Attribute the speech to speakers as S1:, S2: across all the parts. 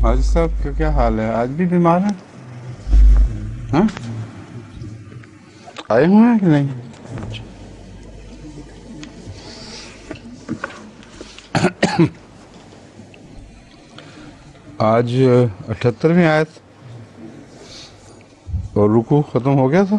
S1: حاجی صاحب کا کیا حال ہے؟ آج بھی بیمار ہیں؟ ہاں آئے ہوئے ہیں کہ نہیں؟ آج 78ویں آیت اور رکوع ختم ہو گیا تھا.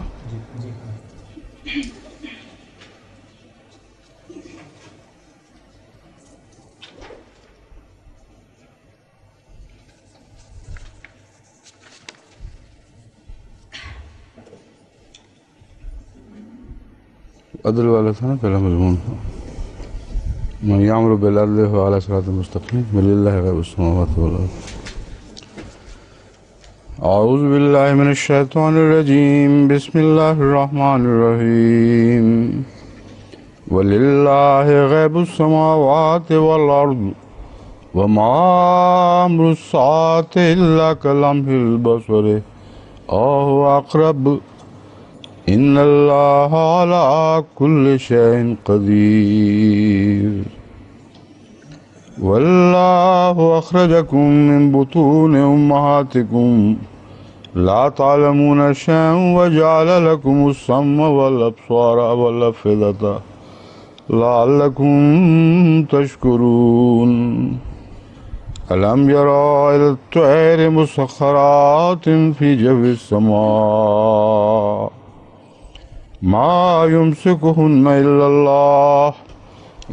S1: عدل والا تھا نا پہلا مضمون. من یامر بالعدل وعلی صراط مستقیم وللہ غیب السماوات والارض. اعوذ باللہ من الشیطان الرجیم. بسم اللہ الرحمن الرحیم. وللہ غیب السماوات والارض وما امر الساعۃ الا کلمح البصر او اقرب ان اللہ علی کل شیء قدیر. واللہ اخرجکم من بطون امہاتکم لا تعلمون شیئا وجعل لکم السمع والابصار والافئدۃ لعلکم تشکرون. الم یروا الی الطیر مسخرات فی جو السماء ما يمسكهن إلا الله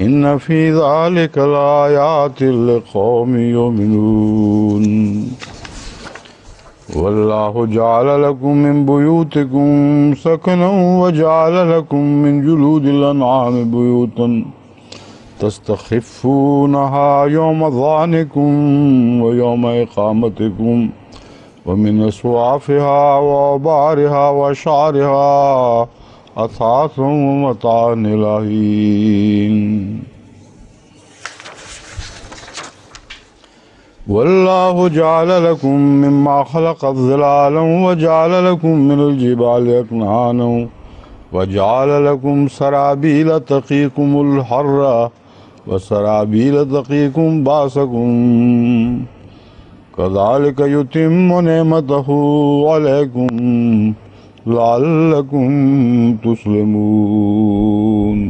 S1: إن في ذلك لآيات لقوم يؤمنون. والله جعل لكم من بيوتكم سكنا وجعل لكم من جلود الأنعام بيوتا تستخفونها يوم ظعنكم ويوم إقامتكم ومن أصوافها وأوبارها وشعرها أثاث ومتاع إلى حين. والله جعل لكم مما خلق ظلالا وجعل لكم من الجبال أكنانا وجعل لكم سرابيل تقيكم الحر وسرابيل تقيكم بأسكم كذلك يتم نعمته عليكم لعلكم تسلمون.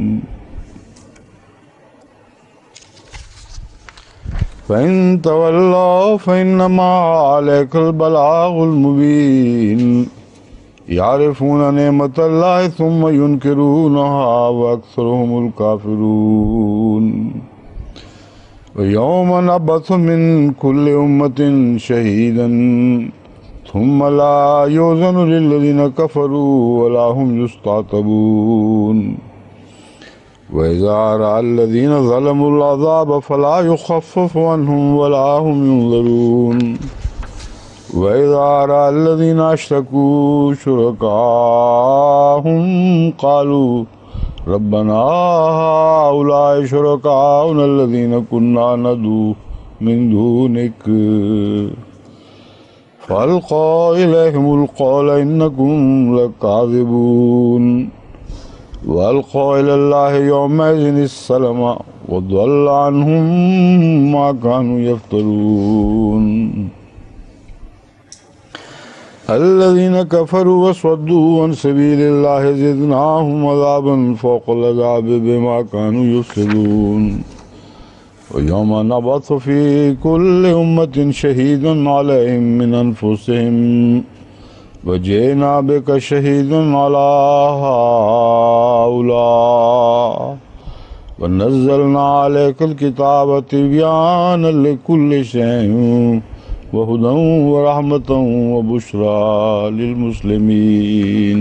S1: فإن تولوا فإنما عليك البلاغ المبين. يعرفون نعمة الله ثم ينكرونها وأكثرهم الكافرون. ويوم نبعث من كل أمة شهيدا ثم لا يؤذن للذين كفروا ولا هم يستعتبون. وإذا رأى الذين ظلموا العذاب فلا يخفف عنهم ولا هم ينظرون. وإذا رأى الذين أشركوا شركاءهم قالوا ربنا هؤلاء شركاؤنا الذين كنا ندعو من دونك فألقى إليهم القول إنكم لكاذبون. وألقى إلى الله يومئذ السلام وضل عنهم ما كانوا يفترون. الذين كفروا وصدوا عن سبيل الله زدناهم عذابا فوق العذاب بما كانوا يفسدون. ويوم نبعث في كل أمة شهيدا عليهم من أنفسهم وجئنا بك شهيدا على هؤلاء ونزلنا عليك الكتاب تبيانا لكل شيء وهدى ورحمة وبشرى للمسلمين.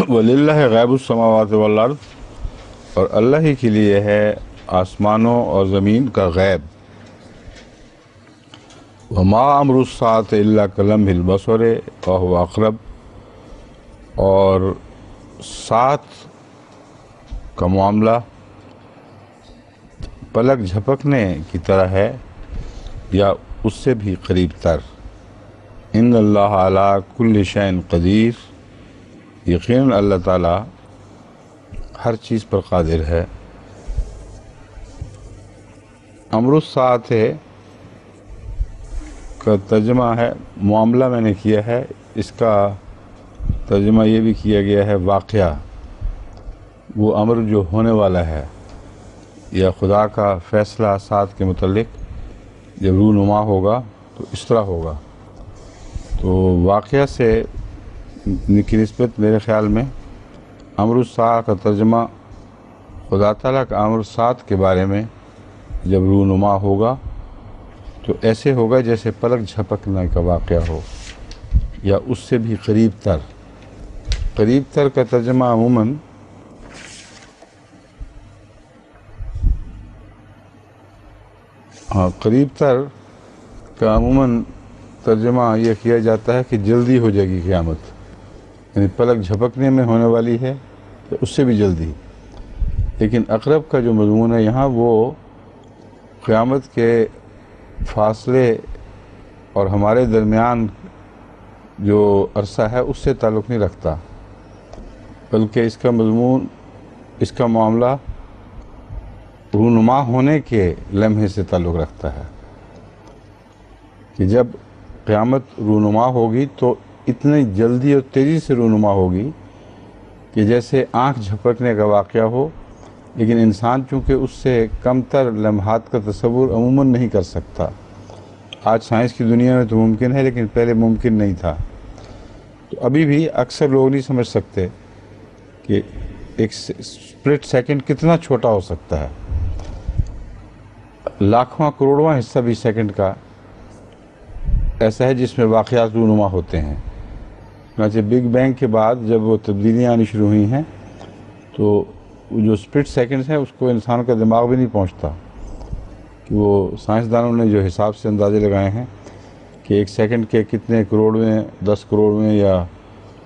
S1: وَلِلَّهِ غیب السماوات والارض، اور اللہ ہی کے لیے ہے آسمانوں اور زمین کا غیب. وَمَا أَمْرُ السَّاعَةِ إِلَّا كَلَمْحِ الْبَصَرِ وَهُوَ أَقْرَبُ، اور ساتھ کا معاملہ پلک جھپکنے کی طرح ہے یا اس سے بھی قریب تر. ان اللہ علی کل شیء قدیر، یقیناً اللہ تعالیٰ ہر چیز پر قادر ہے. امر الساعت کا ترجمہ ہے معاملہ میں نے کیا ہے، اس کا ترجمہ یہ بھی کیا گیا ہے واقعہ، وہ امر جو ہونے والا ہے یا خدا کا فیصلہ ساتھ کے متعلق جب رونما ہوگا تو اس طرح ہوگا۔ تو واقعہ سے کی نسبت میرے خیال میں امر الساعہ کا ترجمہ خدا تعالیٰ کا امر سات کے بارے میں جب رونما ہوگا تو ایسے ہوگا جیسے پلک جھپکنے کا واقعہ ہو، یا اس سے بھی قریب تر کا ترجمہ عموماً قریب تر کا عموماً ترجمہ یہ کیا جاتا ہے کہ جلدی ہو جائے گی قیامت، یعنی پلک جھپکنے میں ہونے والی ہے یا اس سے بھی جلدی۔ لیکن اقرب کا جو مضمون ہے یہاں وہ قیامت کے فاصلے اور ہمارے درمیان جو عرصہ ہے اس سے تعلق نہیں رکھتا، بلکہ اس کا مضمون، اس کا معاملہ رونما ہونے کے لمحے سے تعلق رکھتا ہے کہ جب قیامت رونما ہوگی تو اتنی جلدی اور تیزی سے رونما ہوگی کہ جیسے آنکھ جھپکنے کا واقعہ ہو، لیکن انسان چونکہ اس سے کم تر لمحات کا تصور عموماً نہیں کر سکتا۔ آج سائنس کی دنیا میں تو ممکن ہے، لیکن پہلے ممکن نہیں تھا۔ تو ابھی بھی اکثر لوگ نہیں سمجھ سکتے کہ ایک سپلٹ سیکنڈ کتنا چھوٹا ہو سکتا ہے، لاکھواں کروڑواں حصہ بھی سیکنڈ کا ایسا ہے جس میں واقعات رونما ہوتے ہیں۔ چنانچہ بگ بینگ کے بعد جب وہ تبدیلیاں آنی شروع ہوئی ہیں تو جو سپلٹ سیکنڈز ہیں اس کو انسان کا دماغ بھی نہیں پہنچتا، کہ وہ سائنسدانوں نے جو حساب سے اندازے لگائے ہیں کہ ایک سیکنڈ کے کتنے کروڑویں، 10 کروڑویں یا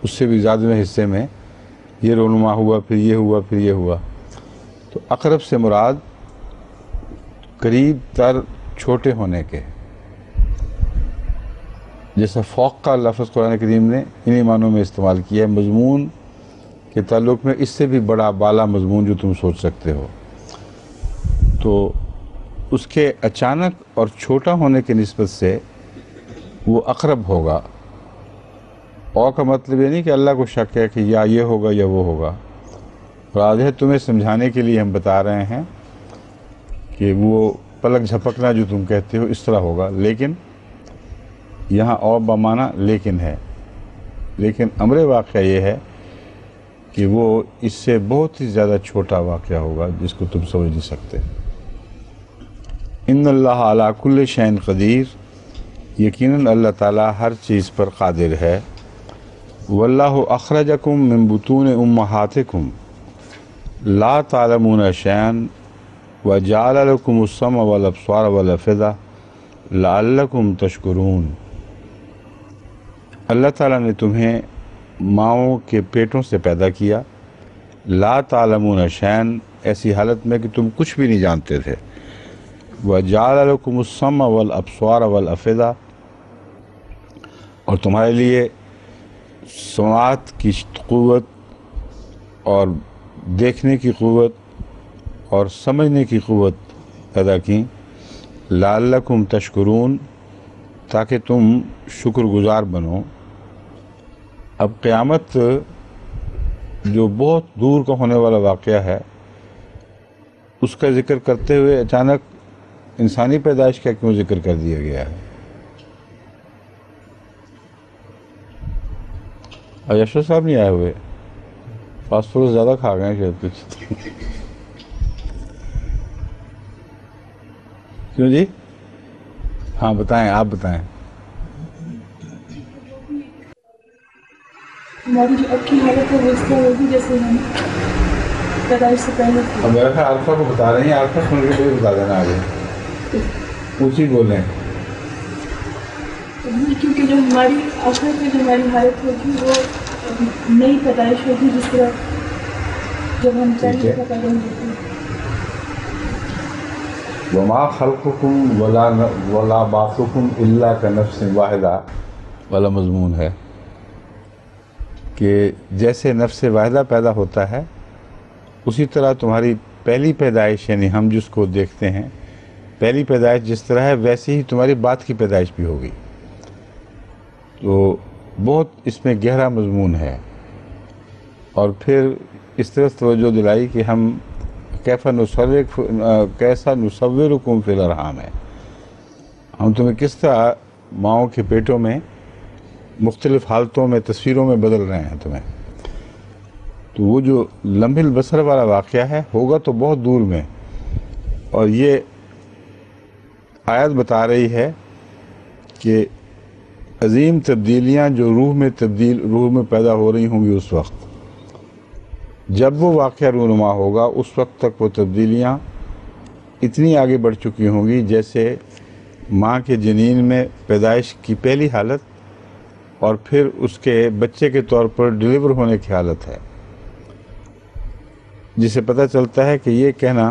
S1: اس سے بھی زیادہ حصے میں یہ رونما ہوا، پھر یہ ہوا، پھر یہ ہوا۔ تو اقرب سے مراد قریب تر چھوٹے ہونے کے، جیسا فوق کا لفظ قرآن کریم نے انہی معنوں میں استعمال کیا ہے، مضمون کے تعلق میں اس سے بھی بڑا بالا مضمون جو تم سوچ سکتے ہو۔ تو اس کے اچانک اور چھوٹا ہونے کی نسبت سے وہ اقرب ہوگا۔ اور کا مطلب یہ نہیں کہ اللہ کو شک ہے کہ یا یہ ہوگا یا وہ ہوگا، مراد ہے تمہیں سمجھانے کے لیے ہم بتا رہے ہیں کہ وہ پلک جھپکنا جو تم کہتے ہو اس طرح ہوگا، لیکن یہاں اور بمعنی لیکن ہے، لیکن امر واقعہ یہ ہے کہ وہ اس سے بہت ہی زیادہ چھوٹا واقعہ ہوگا جس کو تم سمجھ نہیں سکتے۔ ان اللہ علی کل شیء قدیر، یقیناً اللہ تعالیٰ ہر چیز پر قادر ہے۔ واللہ اخرجکم من بطون امہاتکم لا تعلمون شیئا وجعل لکم السمع والابصار والافئدہ لعلکم تشکرون۔ اللہ تعالیٰ نے تمہیں ماؤں کے پیٹوں سے پیدا کیا، لا تعلمون شیئا، ایسی حالت میں کہ تم کچھ بھی نہیں جانتے تھے، وجعل لکم السمع والابصار والافئدہ، اور تمہارے لیے سماعت کی قوت اور دیکھنے کی قوت اور سمجھنے کی قوت پیدا کی، لعلکم تشکرون، تاکہ تم شکر گزار بنو۔ اب قیامت جو بہت دور کا ہونے والا واقعہ ہے اس کا ذکر کرتے ہوئے اچانک انسانی پیدائش کا کیوں ذکر کر دیا گیا ہے؟ اشرف صاحب نہیں آئے ہوئے، فاسٹ فوڈ زیادہ کھا گئے ہیں شاید کچھ۔ کیوں جی؟ ہاں بتائیں، آپ بتائیں۔
S2: ہماری جو اب کی حالت ہے وہ اس طرح ہوگی جیسے ہم پیدائش سے پہلے تھے۔
S1: اب میرا خیال عارفہ کو بتا رہے ہیں، عارفہ سن کے بھی بتا دینا آگے، اونچی بولیں۔
S2: کیونکہ جو ہماری آخرت میں جو ہماری حالت ہوگی وہ نئی پیدائش ہوگی، جس طرح جب ہم پہلے کا پیدا ہوتے ہیں۔
S1: وما خلقکم ولا بعثکم الا کنفس واحدہ والا مضمون ہے کہ جیسے نفس واحدہ پیدا ہوتا ہے اسی طرح تمہاری پہلی پیدائش، یعنی ہم جس کو دیکھتے ہیں، پہلی پیدائش جس طرح ہے ویسے ہی تمہاری بعد کی پیدائش بھی ہوگی. تو بہت اس میں گہرا مضمون ہے. اور پھر اس طرح توجہ دلائی کہ ہم کیسا نصورکم فی الارحام ہے، ہم تمہیں کس طرح ماؤں کے پیٹوں میں مختلف حالتوں میں تصویروں میں بدل رہے ہیں تمہیں. تو وہ جو لمح البصر والا واقعہ ہے ہوگا تو بہت دور میں. اور یہ آیت بتا رہی ہے کہ عظیم تبدیلیاں جو روح میں پیدا ہو رہی ہوں گی اس وقت، جب وہ واقعہ رونما ہوگا اس وقت تک وہ تبدیلیاں اتنی آگے بڑھ چکی ہوں گی جیسے ماں کے جنین میں پیدائش کی پہلی حالت اور پھر اس کے بچے کے طور پر ڈیلیور ہونے کی حالت ہے. جسے پتہ چلتا ہے کہ یہ کہنا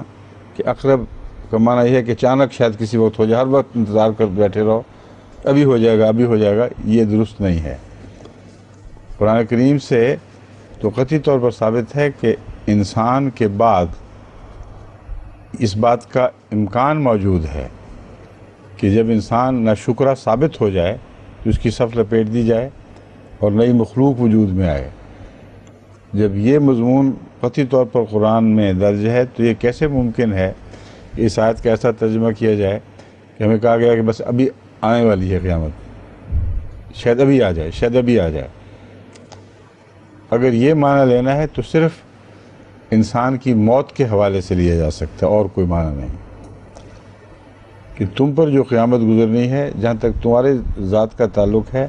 S1: کہ اقرب کا معنی یہ ہے کہ اچانک شاید کسی وقت ہو جائے، ہر وقت انتظار کر بیٹھے رہو ابھی ہو جائے گا، یہ درست نہیں ہے. قرآن کریم سے تو قطعی طور پر ثابت ہے کہ انسان کے بعد اس بات کا امکان موجود ہے کہ جب انسان ناشکرا ثابت ہو جائے تو اس کی صف لپیٹ دی جائے اور نئی مخلوق وجود میں آئے. جب یہ مضمون قطعی طور پر قرآن میں درج ہے تو یہ کیسے ممکن ہے کہ اس آیت کا ایسا ترجمہ کیا جائے کہ ہمیں کہا گیا کہ بس ابھی آنے والی ہے قیامت، شاید ابھی آ جائے. اگر یہ معنی لینا ہے تو صرف انسان کی موت کے حوالے سے لیا جا سکتا ہے، اور کوئی معنی نہیں. کہ تم پر جو قیامت گزرنی ہے، جہاں تک تمہارے ذات کا تعلق ہے،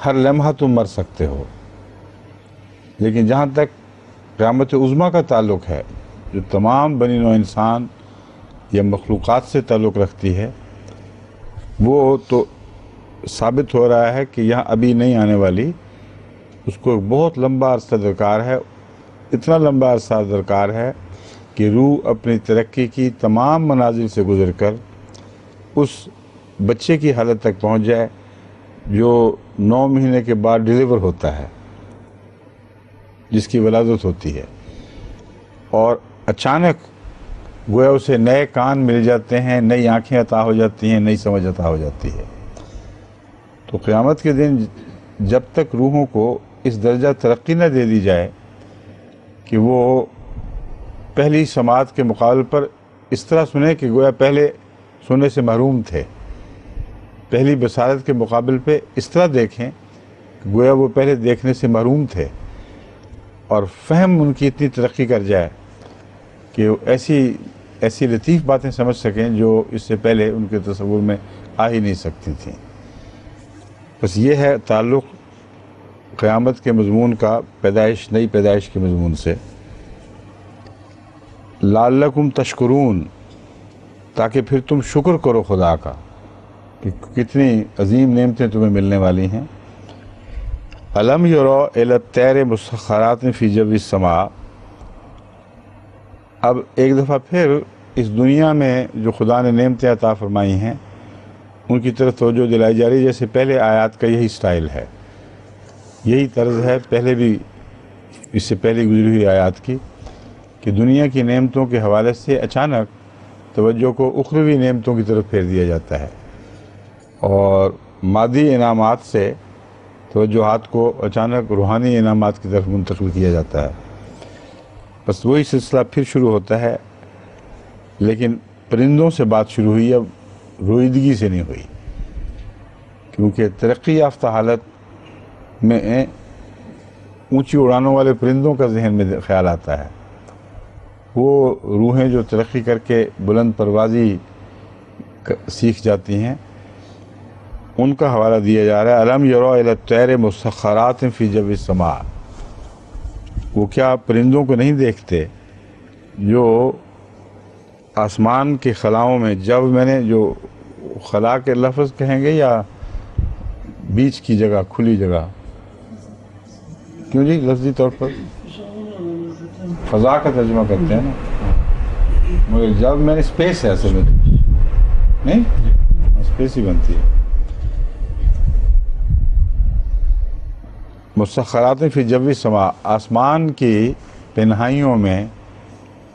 S1: ہر لمحہ تم مر سکتے ہو. لیکن جہاں تک قیامت عظمیٰ کا تعلق ہے، جو تمام بنی نوع انسان یا مخلوقات سے تعلق رکھتی ہے، وہ تو ثابت ہو رہا ہے کہ یہاں ابھی نہیں آنے والی. اس کو بہت لمبا عرصہ درکار ہے، اتنا لمبا عرصہ درکار ہے کہ روح اپنی ترقی کی تمام منازل سے گزر کر اس بچے کی حالت تک پہنچ جائے جو 9 مہینے کے بعد ڈیلیور ہوتا ہے، جس کی ولادت ہوتی ہے. اور اچانک گویا اسے نئے کان مل جاتے ہیں، نئی آنکھیں عطا ہو جاتی ہیں، نئی سمجھ عطا ہو جاتی ہے. تو قیامت کے دن جب تک روحوں کو اس درجہ ترقی نہ دے دی جائے کہ وہ پہلی سماعت کے مقابل پر اس طرح سنیں کہ گویا پہلے سننے سے محروم تھے، پہلی بصارت کے مقابل پہ اس طرح دیکھیں کہ گویا وہ پہلے دیکھنے سے محروم تھے، اور فہم ان کی اتنی ترقی کر جائے کہ وہ ایسی لطیف باتیں سمجھ سکیں جو اس سے پہلے ان کے تصور میں آ ہی نہیں سکتی تھیں. بس یہ ہے تعلق قیامت کے مضمون کا نئی پیدائش کے مضمون سے. لعلکم تشکرون، تاکہ پھر تم شکر کرو خدا کا کہ کتنی عظیم نعمتیں تمہیں ملنے والی ہیں. الم یروا الی الطیر مسخرات فی جو السماء. اب ایک دفعہ پھر اس دنیا میں جو خدا نے نعمتیں عطا فرمائی ہیں ان کی طرف توجہ دلائی جا رہی ہے. جیسے پہلے آیات کا یہی سٹائل ہے، یہی طرز ہے پہلے بھی، اس سے پہلے گزری ہوئی آیات کی، کہ دنیا کی نعمتوں کے حوالے سے اچانک توجہ کو اخروی نعمتوں کی طرف پھیر دیا جاتا ہے، اور مادی انعامات سے توجہات کو اچانک روحانی انعامات کی طرف منتقل کیا جاتا ہے. بس وہی سلسلہ پھر شروع ہوتا ہے، لیکن پرندوں سے بات شروع ہوئی، اب رویدگی سے نہیں ہوئی، کیونکہ ترقی یافتہ حالت میں اونچی اڑانوں والے پرندوں کا ذہن میں خیال آتا ہے. وہ روحیں جو ترقی کر کے بلند پروازی سیکھ جاتی ہیں ان کا حوالہ دیا جا رہا ہے. الم یروا الی الطیر مسخرات فی جو السماء. وہ کیا پرندوں کو نہیں دیکھتے جو آسمان کے خلاؤں میں، جب میں نے جو خلا کے لفظ کہیں گے یا بیچ کی جگہ، کھلی جگہ، کیوں جی لفظی طور پر فضا کا ترجمہ کرتے ہیں نا، مگر جب میں نے اسپیس ہے اصل میں، نہیں اسپیس ہی بنتی ہے. مسخرات فی جو السماء، آسمان کی پنہائیوں میں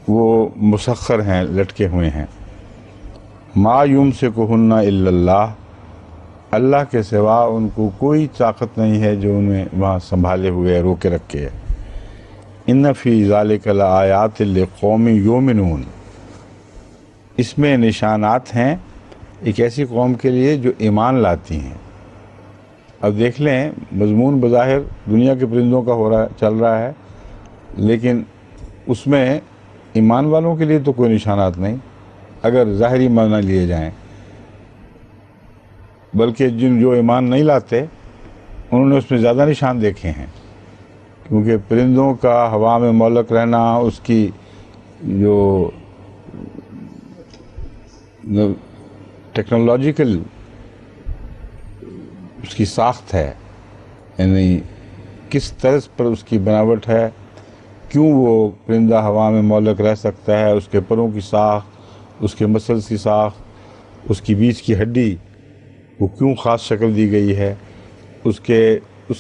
S1: وہ مسخر ہیں، لٹکے ہوئے ہیں. ما یمسکہن الا اللہ، اللہ کے سوا ان کو کوئی طاقت نہیں ہے جو انہیں وہاں سنبھالے ہوئے ہے، روکے رکھے ہے۔ ان فی ذالک لآیات لقوم یؤمنون، اس میں نشانات ہیں ایک ایسی قوم کے لیے جو ایمان لاتی ہیں۔ اب دیکھ لیں، مضمون بظاہر دنیا کے پرندوں کا چل رہا ہے، لیکن اس میں ایمان والوں کے لیے تو کوئی نشانات نہیں اگر ظاہری معنی لیے جائیں، بلکہ جو ایمان نہیں لاتے انہوں نے اس میں زیادہ نشان دیکھے ہیں، کیونکہ پرندوں کا ہوا میں معلق رہنا، اس کی جو ٹیکنالوجیکل اس کی ساخت ہے، یعنی کس طرز پر اس کی بناوٹ ہے، کیوں وہ پرندہ ہوا میں معلق رہ سکتا ہے، اس کے پروں کی ساخت، اس کے مسلز کی ساخت، اس کی بیچ کی ہڈی وہ کیوں خاص شکل دی گئی ہے، اس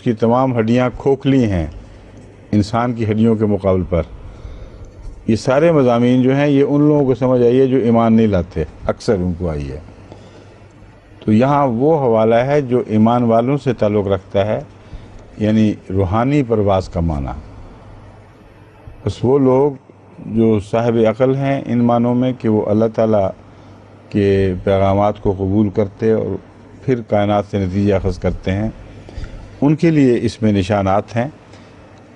S1: کی تمام ہڈیاں کھوکھلی ہیں انسان کی ہڈیوں کے مقابل پر۔ یہ سارے مضامین جو ہیں یہ ان لوگوں کو سمجھ آئی ہے جو ایمان نہیں لاتے، اکثر ان کو آئی ہے۔ تو یہاں وہ حوالہ ہے جو ایمان والوں سے تعلق رکھتا ہے، یعنی روحانی پرواز کا معنی۔ بس وہ لوگ جو صاحب عقل ہیں ان معنوں میں کہ وہ اللہ تعالیٰ کے پیغامات کو قبول کرتے اور پھر کائنات سے نتیجہ اخذ کرتے ہیں، ان کے لیے اس میں نشانات ہیں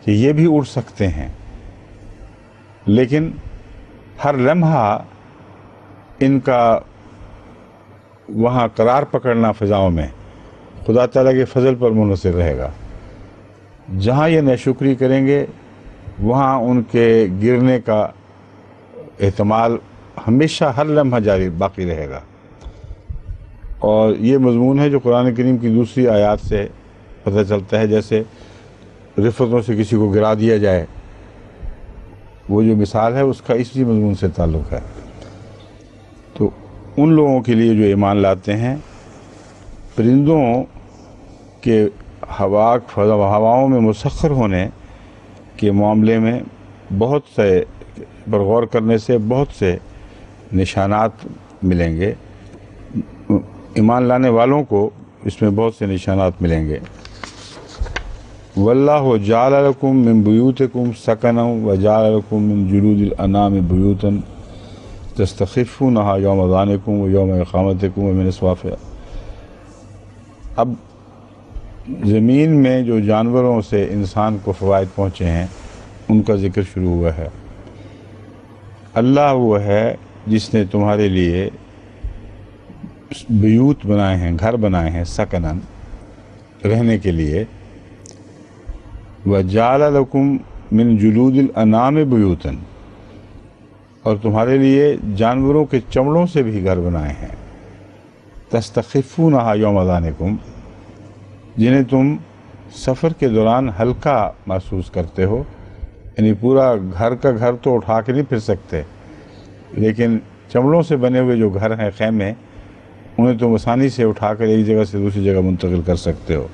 S1: کہ یہ بھی اڑ سکتے ہیں، لیکن ہر لمحہ ان کا وہاں قرار پکڑنا فضاؤں میں خدا تعالیٰ کے فضل پر منحصر رہے گا۔ جہاں یہ ناشکری کریں گے وہاں ان کے گرنے کا احتمال ہمیشہ ہر لمحہ جاری باقی رہے گا۔ اور یہ مضمون ہے جو قرآن کریم کی دوسری آیات سے پتہ چلتا ہے، جیسے رفتوں سے کسی کو گرا دیا جائے، وہ جو مثال ہے اس کا اسی مضمون سے تعلق ہے۔ تو ان لوگوں کے لیے جو ایمان لاتے ہیں، پرندوں کے ہواؤں میں مسخر ہونے کے معاملے میں بہت سے پر غور کرنے سے بہت سے نشانات ملیں گے، ایمان لانے والوں کو اس میں بہت سے نشانات ملیں گے۔ واللہ جعل لکم من بیوتکم سکنا وجعل لکم من جلود الانعام بیوتا تستخفونها یوم ظعنکم ویوم اقامتکم ومن اصوافها۔ اب زمین میں جو جانوروں سے انسان کو فوائد پہنچے ہیں ان کا ذکر شروع ہوا ہے۔ اللہ وہ ہے جس نے تمہارے لیے بیوت بنائے ہیں، گھر بنائے ہیں، سکنن رہنے کے لیے، وَجَعَلَ لَكُم مِّن جُلُودِ الْأَنْعَامِ بُيُوتًا، اور تمہارے لیے جانوروں کے چمڑوں سے بھی گھر بنائے ہیں، تَسْتَخِفُونَهَا يَوْمَ ظَعْنِكُمْ، جنہیں تم سفر کے دوران ہلکا محسوس کرتے ہو، یعنی پورا گھر کا گھر تو اٹھا کے نہیں پھر سکتے، لیکن چمڑوں سے بنے ہوئے جو گھر ہیں، خیمے، انہیں تم آسانی سے اٹھا کر ایک جگہ سے دوسری جگہ منتقل کر سکتے ہو۔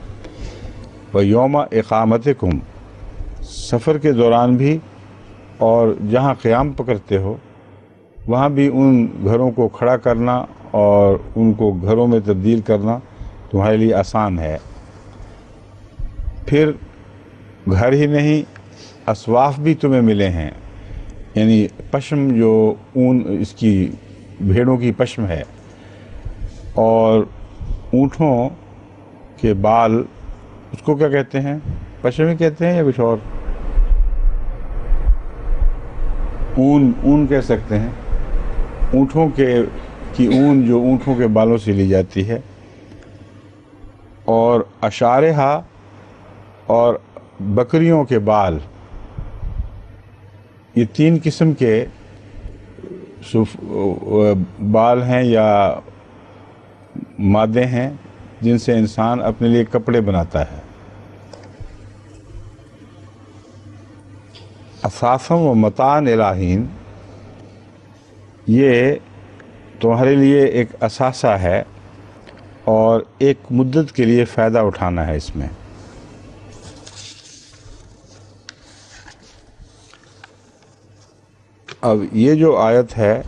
S1: وَيَوْمَ اِقَامَتِكُمْ، سفر کے دوران بھی اور جہاں قیام پکڑتے ہو وہاں بھی ان گھروں کو کھڑا کرنا اور ان کو گھروں میں تبدیل کرنا تمہارے لیے آسان ہے۔ پھر گھر ہی نہیں، اسواف بھی تمہیں ملے ہیں، یعنی پشم جو اون اس کی بھیڑوں کی پشم ہے، اور اونٹوں کے بال، اس کو کیا کہتے ہیں؟ پشم ہی کہتے ہیں یا کچھ اور؟ اون کہہ سکتے ہیں، اونٹوں کی اون جو اونٹوں کے بالوں سے لی جاتی ہے، اور اشارہا، اور بکریوں کے بال، یہ تین قسم کے بال ہیں یا مادے ہیں جن سے انسان اپنے لیے کپڑے بناتا ہے۔ اثاثا و متاعا الی حین، یہ تمہارے لیے ایک اثاثہ ہے اور ایک مدت کے لیے فائدہ اٹھانا ہے اس میں۔ اب یہ جو آیت ہے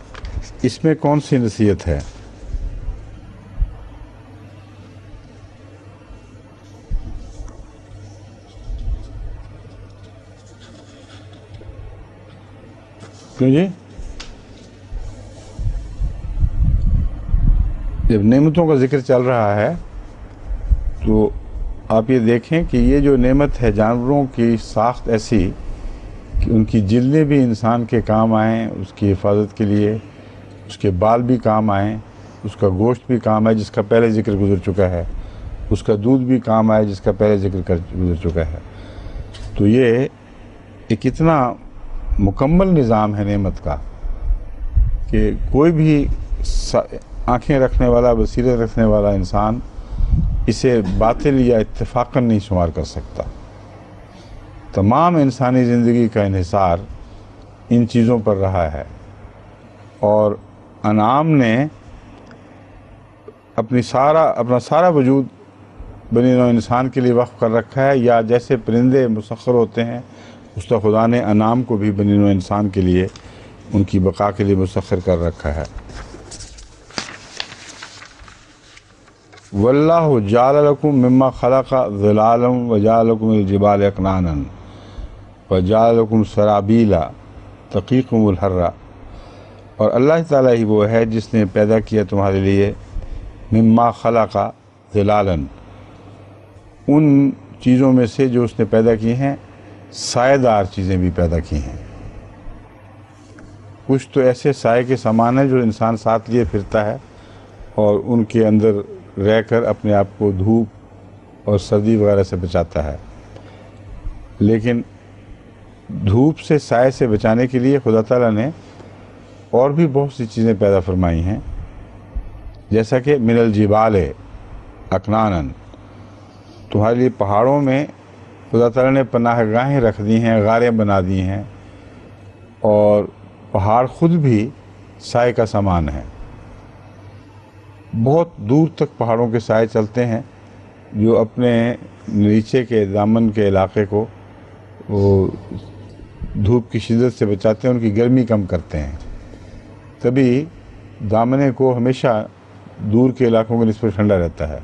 S1: اس میں کون سی نصیحت ہے؟ کیوں جی؟ جب نعمتوں کا ذکر چل رہا ہے تو آپ یہ دیکھیں کہ یہ جو نعمت ہے جانوروں کی ساخت ایسی کہ ان کی جلدیں بھی انسان کے کام آئیں اس کی حفاظت کے لیے، اس کے بال بھی کام آئیں، اس کا گوشت بھی کام آئے جس کا پہلے ذکر گزر چکا ہے، اس کا دودھ بھی کام آئے جس کا پہلے ذکر گزر چکا ہے. تو یہ ایک اتنا مکمل نظام ہے نعمت کا کہ کوئی بھی آنکھیں رکھنے والا، بصیرت رکھنے والا انسان اسے باطل یا اتفاقاً نہیں شمار کر سکتا. تمام انسانی زندگی کا انحصار ان چیزوں پر رہا ہے، اور انعام نے اپنا سارا وجود بنی نوع انسان کے لیے وقف کر رکھا ہے. یا جیسے پرندے مسخر ہوتے ہیں، اس طرح خدا نے انعام کو بھی بنی نوع انسان کے لیے ان کی بقا کے لیے مسخر کر رکھا ہے. واللہ جعل لکم مما خلق ظلالا وجعل لکم الجبال اکنانا وجعل لکم سرابیلا تقیکم الحر. اور اللہ تعالیٰ ہی وہ ہے جس نے پیدا کیا تمہارے لیے مما خلق ظلالا، ان چیزوں میں سے جو اس نے پیدا کی ہیں سائے دار چیزیں بھی پیدا کی ہیں. کچھ تو ایسے سائے کے سامان ہیں جو انسان ساتھ لیے پھرتا ہے اور ان کے اندر رہ کر اپنے آپ کو دھوپ اور سردی وغیرہ سے بچاتا ہے. لیکن دھوپ سے، سائے سے بچانے کے لیے خدا تعالیٰ نے اور بھی بہت سی چیزیں پیدا فرمائی ہیں، جیسا کہ من الجبال اکنانا، تمہارے لیے پہاڑوں میں خدا تعالیٰ نے پناہ گاہیں رکھ دی ہیں، غاریں بنا دی ہیں، اور پہاڑ خود بھی سائے کا سامان ہے. بہت دور تک پہاڑوں کے سائے چلتے ہیں جو اپنے نیچے کے دامن کے علاقے کو وہ دھوپ کی شدت سے بچاتے ہیں، ان کی گرمی کم کرتے ہیں. تبھی دامنے کو ہمیشہ دور کے علاقوں کے نسبت ٹھنڈا رہتا ہے،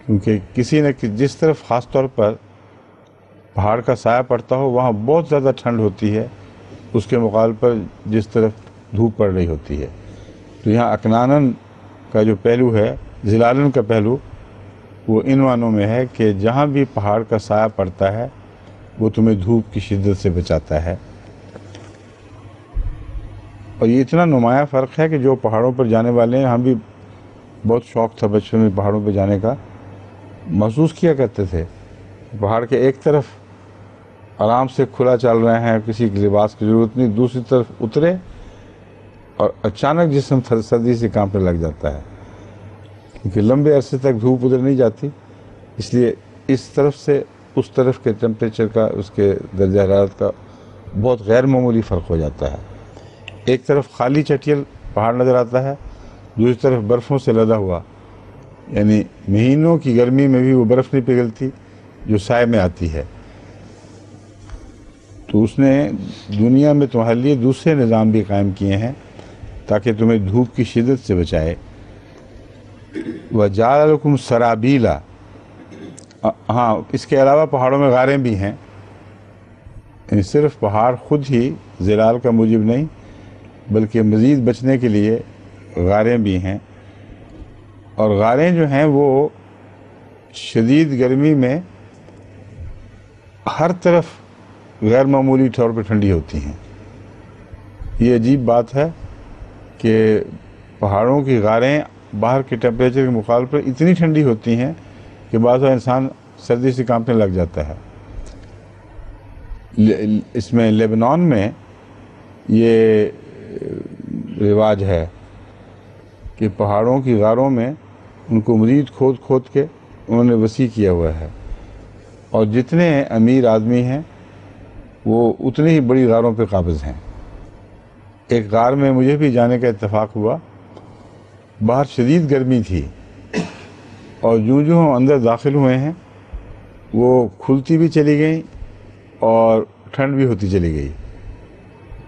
S1: کیونکہ کسی نہ جس طرف خاص طور پر پہاڑ کا سایہ پڑتا ہو وہاں بہت زیادہ ٹھنڈ ہوتی ہے اس کے مقابل پر جس طرف دھوپ پڑ رہی ہوتی ہے. تو یہاں اکنانن کا جو پہلو ہے، ظلالن کا پہلو، وہ ان معنوں میں ہے کہ جہاں بھی پہاڑ کا سایہ پڑتا ہے وہ تمہیں دھوپ کی شدت سے بچاتا ہے. اور یہ اتنا نمایاں فرق ہے کہ جو پہاڑوں پر جانے والے ہیں، ہم بھی بہت شوق تھا بچپن میں پہاڑوں پہ جانے کا، محسوس کیا کرتے تھے پہاڑ کے ایک طرف آرام سے کھلا چل رہے ہیں، کسی لباس کی ضرورت نہیں، دوسری طرف اترے اور اچانک جسم سردی سے کانپنے لگ جاتا ہے، کیونکہ لمبے عرصے تک دھوپ ادھر نہیں جاتی، اس لیے اس طرف سے اس طرف کے ٹیمپریچر کا، اس کے درجہ حرارت کا بہت غیر معمولی فرق ہو جاتا ہے. ایک طرف خالی چٹیل پہاڑ نظر آتا ہے، دوسری طرف برفوں سے لدا ہوا، یعنی مہینوں کی گرمی میں بھی وہ برف نہیں پگھلتی جو سائے میں آتی ہے. تو اس نے دنیا میں تمہارے لیے دوسرے نظام بھی قائم کیے ہیں تاکہ تمہیں دھوپ کی شدت سے بچائے. وَجَعَلَ لَكُمْ سَرَابِيلَ، ہاں اس کے علاوہ پہاڑوں میں غاریں بھی ہیں، یعنی صرف پہاڑ خود ہی ظلال کا موجب نہیں بلکہ مزید بچنے کے لیے غاریں بھی ہیں. اور غاریں جو ہیں وہ شدید گرمی میں ہر طرف غیر معمولی طور پہ ٹھنڈی ہوتی ہیں. یہ عجیب بات ہے کہ پہاڑوں کی غاریں باہر کے ٹیمپریچر کے مقابلے پر اتنی ٹھنڈی ہوتی ہیں کہ بعض انسان سردی سے کانپنے لگ جاتا ہے. اس میں لیبنان میں یہ رواج ہے کہ پہاڑوں کی غاروں میں ان کو مزید کھود کھود کے انہوں نے وسیع کیا ہوا ہے، اور جتنے امیر آدمی ہیں وہ اتنی ہی بڑی غاروں پہ قابض ہیں. ایک غار میں مجھے بھی جانے کا اتفاق ہوا، باہر شدید گرمی تھی اور جو ہم اندر داخل ہوئے ہیں وہ کھلتی بھی چلی گئیں اور ٹھنڈ بھی ہوتی چلی گئی،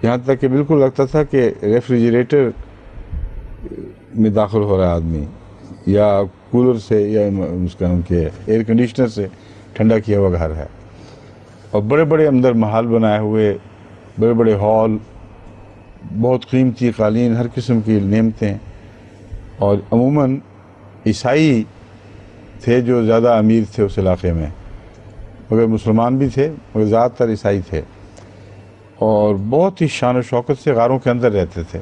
S1: یہاں تک کہ بالکل لگتا تھا کہ ریفریجریٹر میں داخل ہو رہا آدمی، یا کولر سے یا اس کا ان کے ایئر کنڈیشنر سے ٹھنڈا کیا ہوا گھر ہے. اور بڑے بڑے اندر محل بنائے ہوئے، بڑے بڑے ہال بہت قیمتی قالین، ہر قسم کی نعمتیں، اور عموماً عیسائی تھے جو زیادہ امیر تھے اس علاقے میں، مگر مسلمان بھی تھے، مگر زیادہ تر عیسائی تھے، اور بہت ہی شان و شوکت سے غاروں کے اندر رہتے تھے۔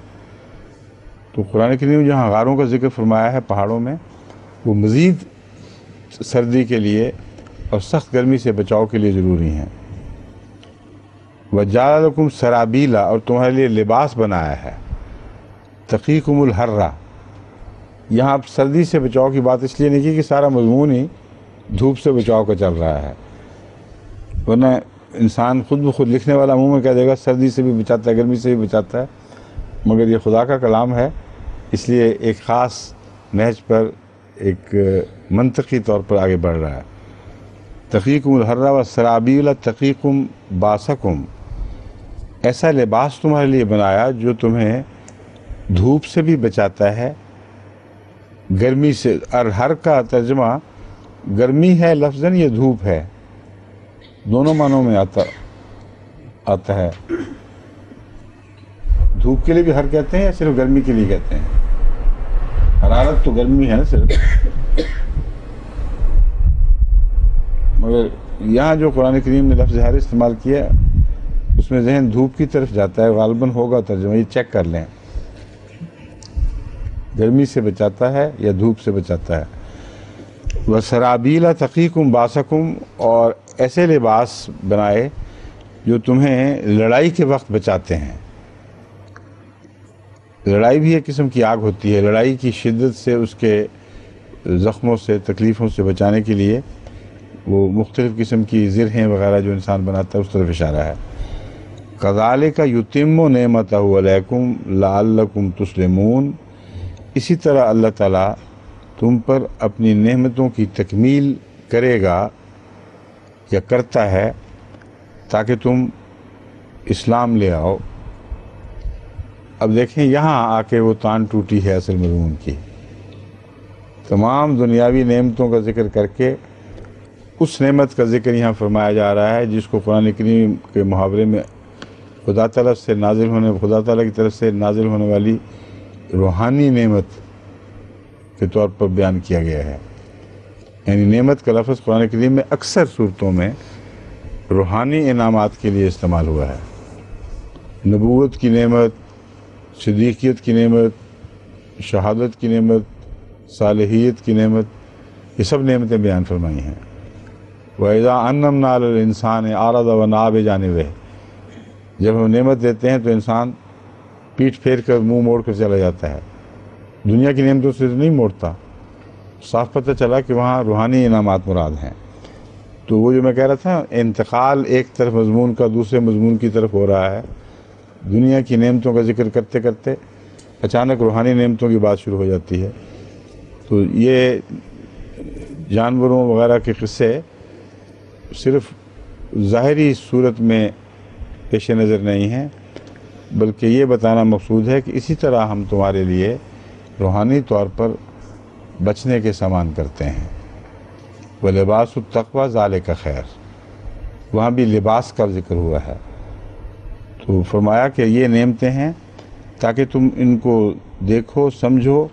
S1: تو قرآن کریم میں جہاں غاروں کا ذکر فرمایا ہے پہاڑوں میں، وہ مزید سردی کے لیے اور سخت گرمی سے بچاؤ کے لیے ضروری ہیں۔ وَجَعَلَ لَكُمْ سَرَابِيلَ، اور تمہارے لیے لباس بنایا ہے، تَقِيكُمُ الْحَرَّ۔ یہاں اب سردی سے بچاؤ کی بات اس لیے نہیں کی کہ سارا مضمون ہی دھوپ سے بچاؤ کا چل رہا ہے، ورنہ انسان خود بخود لکھنے والا منہ میں کہہ دے گا سردی سے بھی بچاتا ہے، گرمی سے بھی بچاتا ہے، مگر یہ خدا کا کلام ہے، اس لیے ایک خاص نہج پر ایک منطقی طور پر آگے بڑھ رہا ہے۔ تقیکم الحر والسرابیل تقیکم باسکم، ایسا لباس تمہارے لیے بنایا جو تمہیں دھوپ سے بھی بچاتا ہے، گرمی سے۔ الحر کا ترجمہ گرمی ہے لفظاً، یہ دھوپ ہے، دونوں معنوں میں آتا ہے۔ دھوپ کے لیے بھی ہر کہتے ہیں یا صرف گرمی کے لیے کہتے ہیں؟ حرارت تو گرمی ہے نا صرف، مگر یہاں جو قرآن کریم نے لفظ ہر استعمال کیا اس میں ذہن دھوپ کی طرف جاتا ہے، غالباً ہوگا ترجمہ، یہ چیک کر لیں، گرمی سے بچاتا ہے یا دھوپ سے بچاتا ہے۔ وَسَرَابِيلَ تَقِيكُمْ بَاسَكُمْ، اور ایسے لباس بنائے جو تمہیں لڑائی کے وقت بچاتے ہیں۔ لڑائی بھی ایک قسم کی آگ ہوتی ہے، لڑائی کی شدت سے، اس کے زخموں سے، تکلیفوں سے بچانے کے لیے وہ مختلف قسم کی زرہیں وغیرہ جو انسان بناتا ہے اس طرف اشارہ ہے۔ كَذَلِكَ يُتِمُّ نِعْمَتَهُ عَلَيْكُمْ لَعَلَّكُمْ تُسْلِمُونَ، اسی طرح اللہ تعالیٰ تم پر اپنی نعمتوں کی تکمیل کرے گا یا کرتا ہے تاکہ تم اسلام لے آؤ۔ اب دیکھیں یہاں آ کے وہ تان ٹوٹی ہے اصل مضمون کی، تمام دنیاوی نعمتوں کا ذکر کر کے اس نعمت کا ذکر یہاں فرمایا جا رہا ہے جس کو قرآن کریم کے محاورے میں خدا تعالیٰ کی طرف سے نازل ہونے والی روحانی نعمت کے طور پر بیان کیا گیا ہے۔ یعنی نعمت کا لفظ قرآن کریم میں اکثر صورتوں میں روحانی انعامات کے لیے استعمال ہوا ہے۔ نبوت کی نعمت، صدیقیت کی نعمت، شہادت کی نعمت، صالحیت کی نعمت، یہ سب نعمتیں بیان فرمائی ہیں۔ وَإِذَا أَنَّمْنَا عَلَى الْإِنسَانِ أَعْرَضَ وَنَأَىٰ بِجَانِبِهِ، جب ہم نعمت دیتے ہیں تو انسان پیٹھ پھیر کر منہ موڑ کر چلا جاتا ہے، دنیا کی نعمتوں سے نہیں موڑتا۔ صاف پتہ چلا کہ وہاں روحانی انعامات مراد ہیں۔ تو وہ جو میں کہہ رہا تھا، انتقال ایک طرف مضمون کا دوسرے مضمون کی طرف ہو رہا ہے، دنیا کی نعمتوں کا ذکر کرتے کرتے اچانک روحانی نعمتوں کی بات شروع ہو جاتی ہے۔ تو یہ جانوروں وغیرہ کے قصے صرف ظاہری صورت میں پیش نظر نہیں ہیں، بلکہ یہ بتانا مقصود ہے کہ اسی طرح ہم تمہارے لیے روحانی طور پر بچنے کے سامان کرتے ہیں۔ وَلِبَاسُ التَّقْوَىٰ ذَلِكَ خَيْرٌ، وہاں بھی لباس کا ذکر ہوا ہے، تو فرمایا کہ یہ نعمتیں ہیں تاکہ تم ان کو دیکھو، سمجھو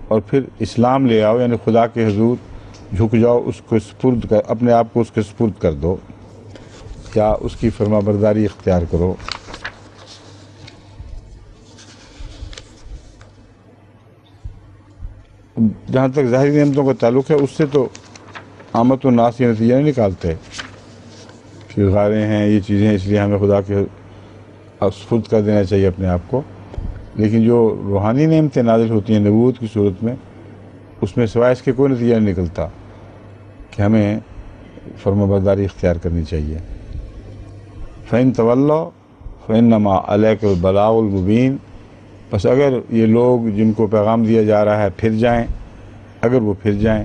S1: اور پھر اسلام لے آؤ، یعنی خدا کے حضور جھک جاؤ، اس کو سپرد کر، اپنے آپ کو اس کے سپرد کر دو یا اس کی فرما برداری اختیار کرو۔ جہاں تک ظاہری نعمتوں کا تعلق ہے اس سے تو عامت الناس یہ نتیجہ نہیں نکالتے کہ غاریں ہیں، یہ چیزیں ہیں، اس لیے ہمیں خدا کے سپرد کر دینا چاہیے اپنے آپ کو، لیکن جو روحانی نعمتیں نازل ہوتی ہیں نبوت کی صورت میں، اس میں سوائے اس کے کوئی نتیجہ نہیں نکلتا کہ ہمیں فرما برداری اختیار کرنی چاہیے۔ فَإِن تَوَلَّوْا فَإِنَّمَا عَلَيْكَ الْبَلَاغُ الْمُبِينُ، بس اگر یہ لوگ جن کو پیغام دیا جا رہا ہے پھر جائیں، اگر وہ پھر جائیں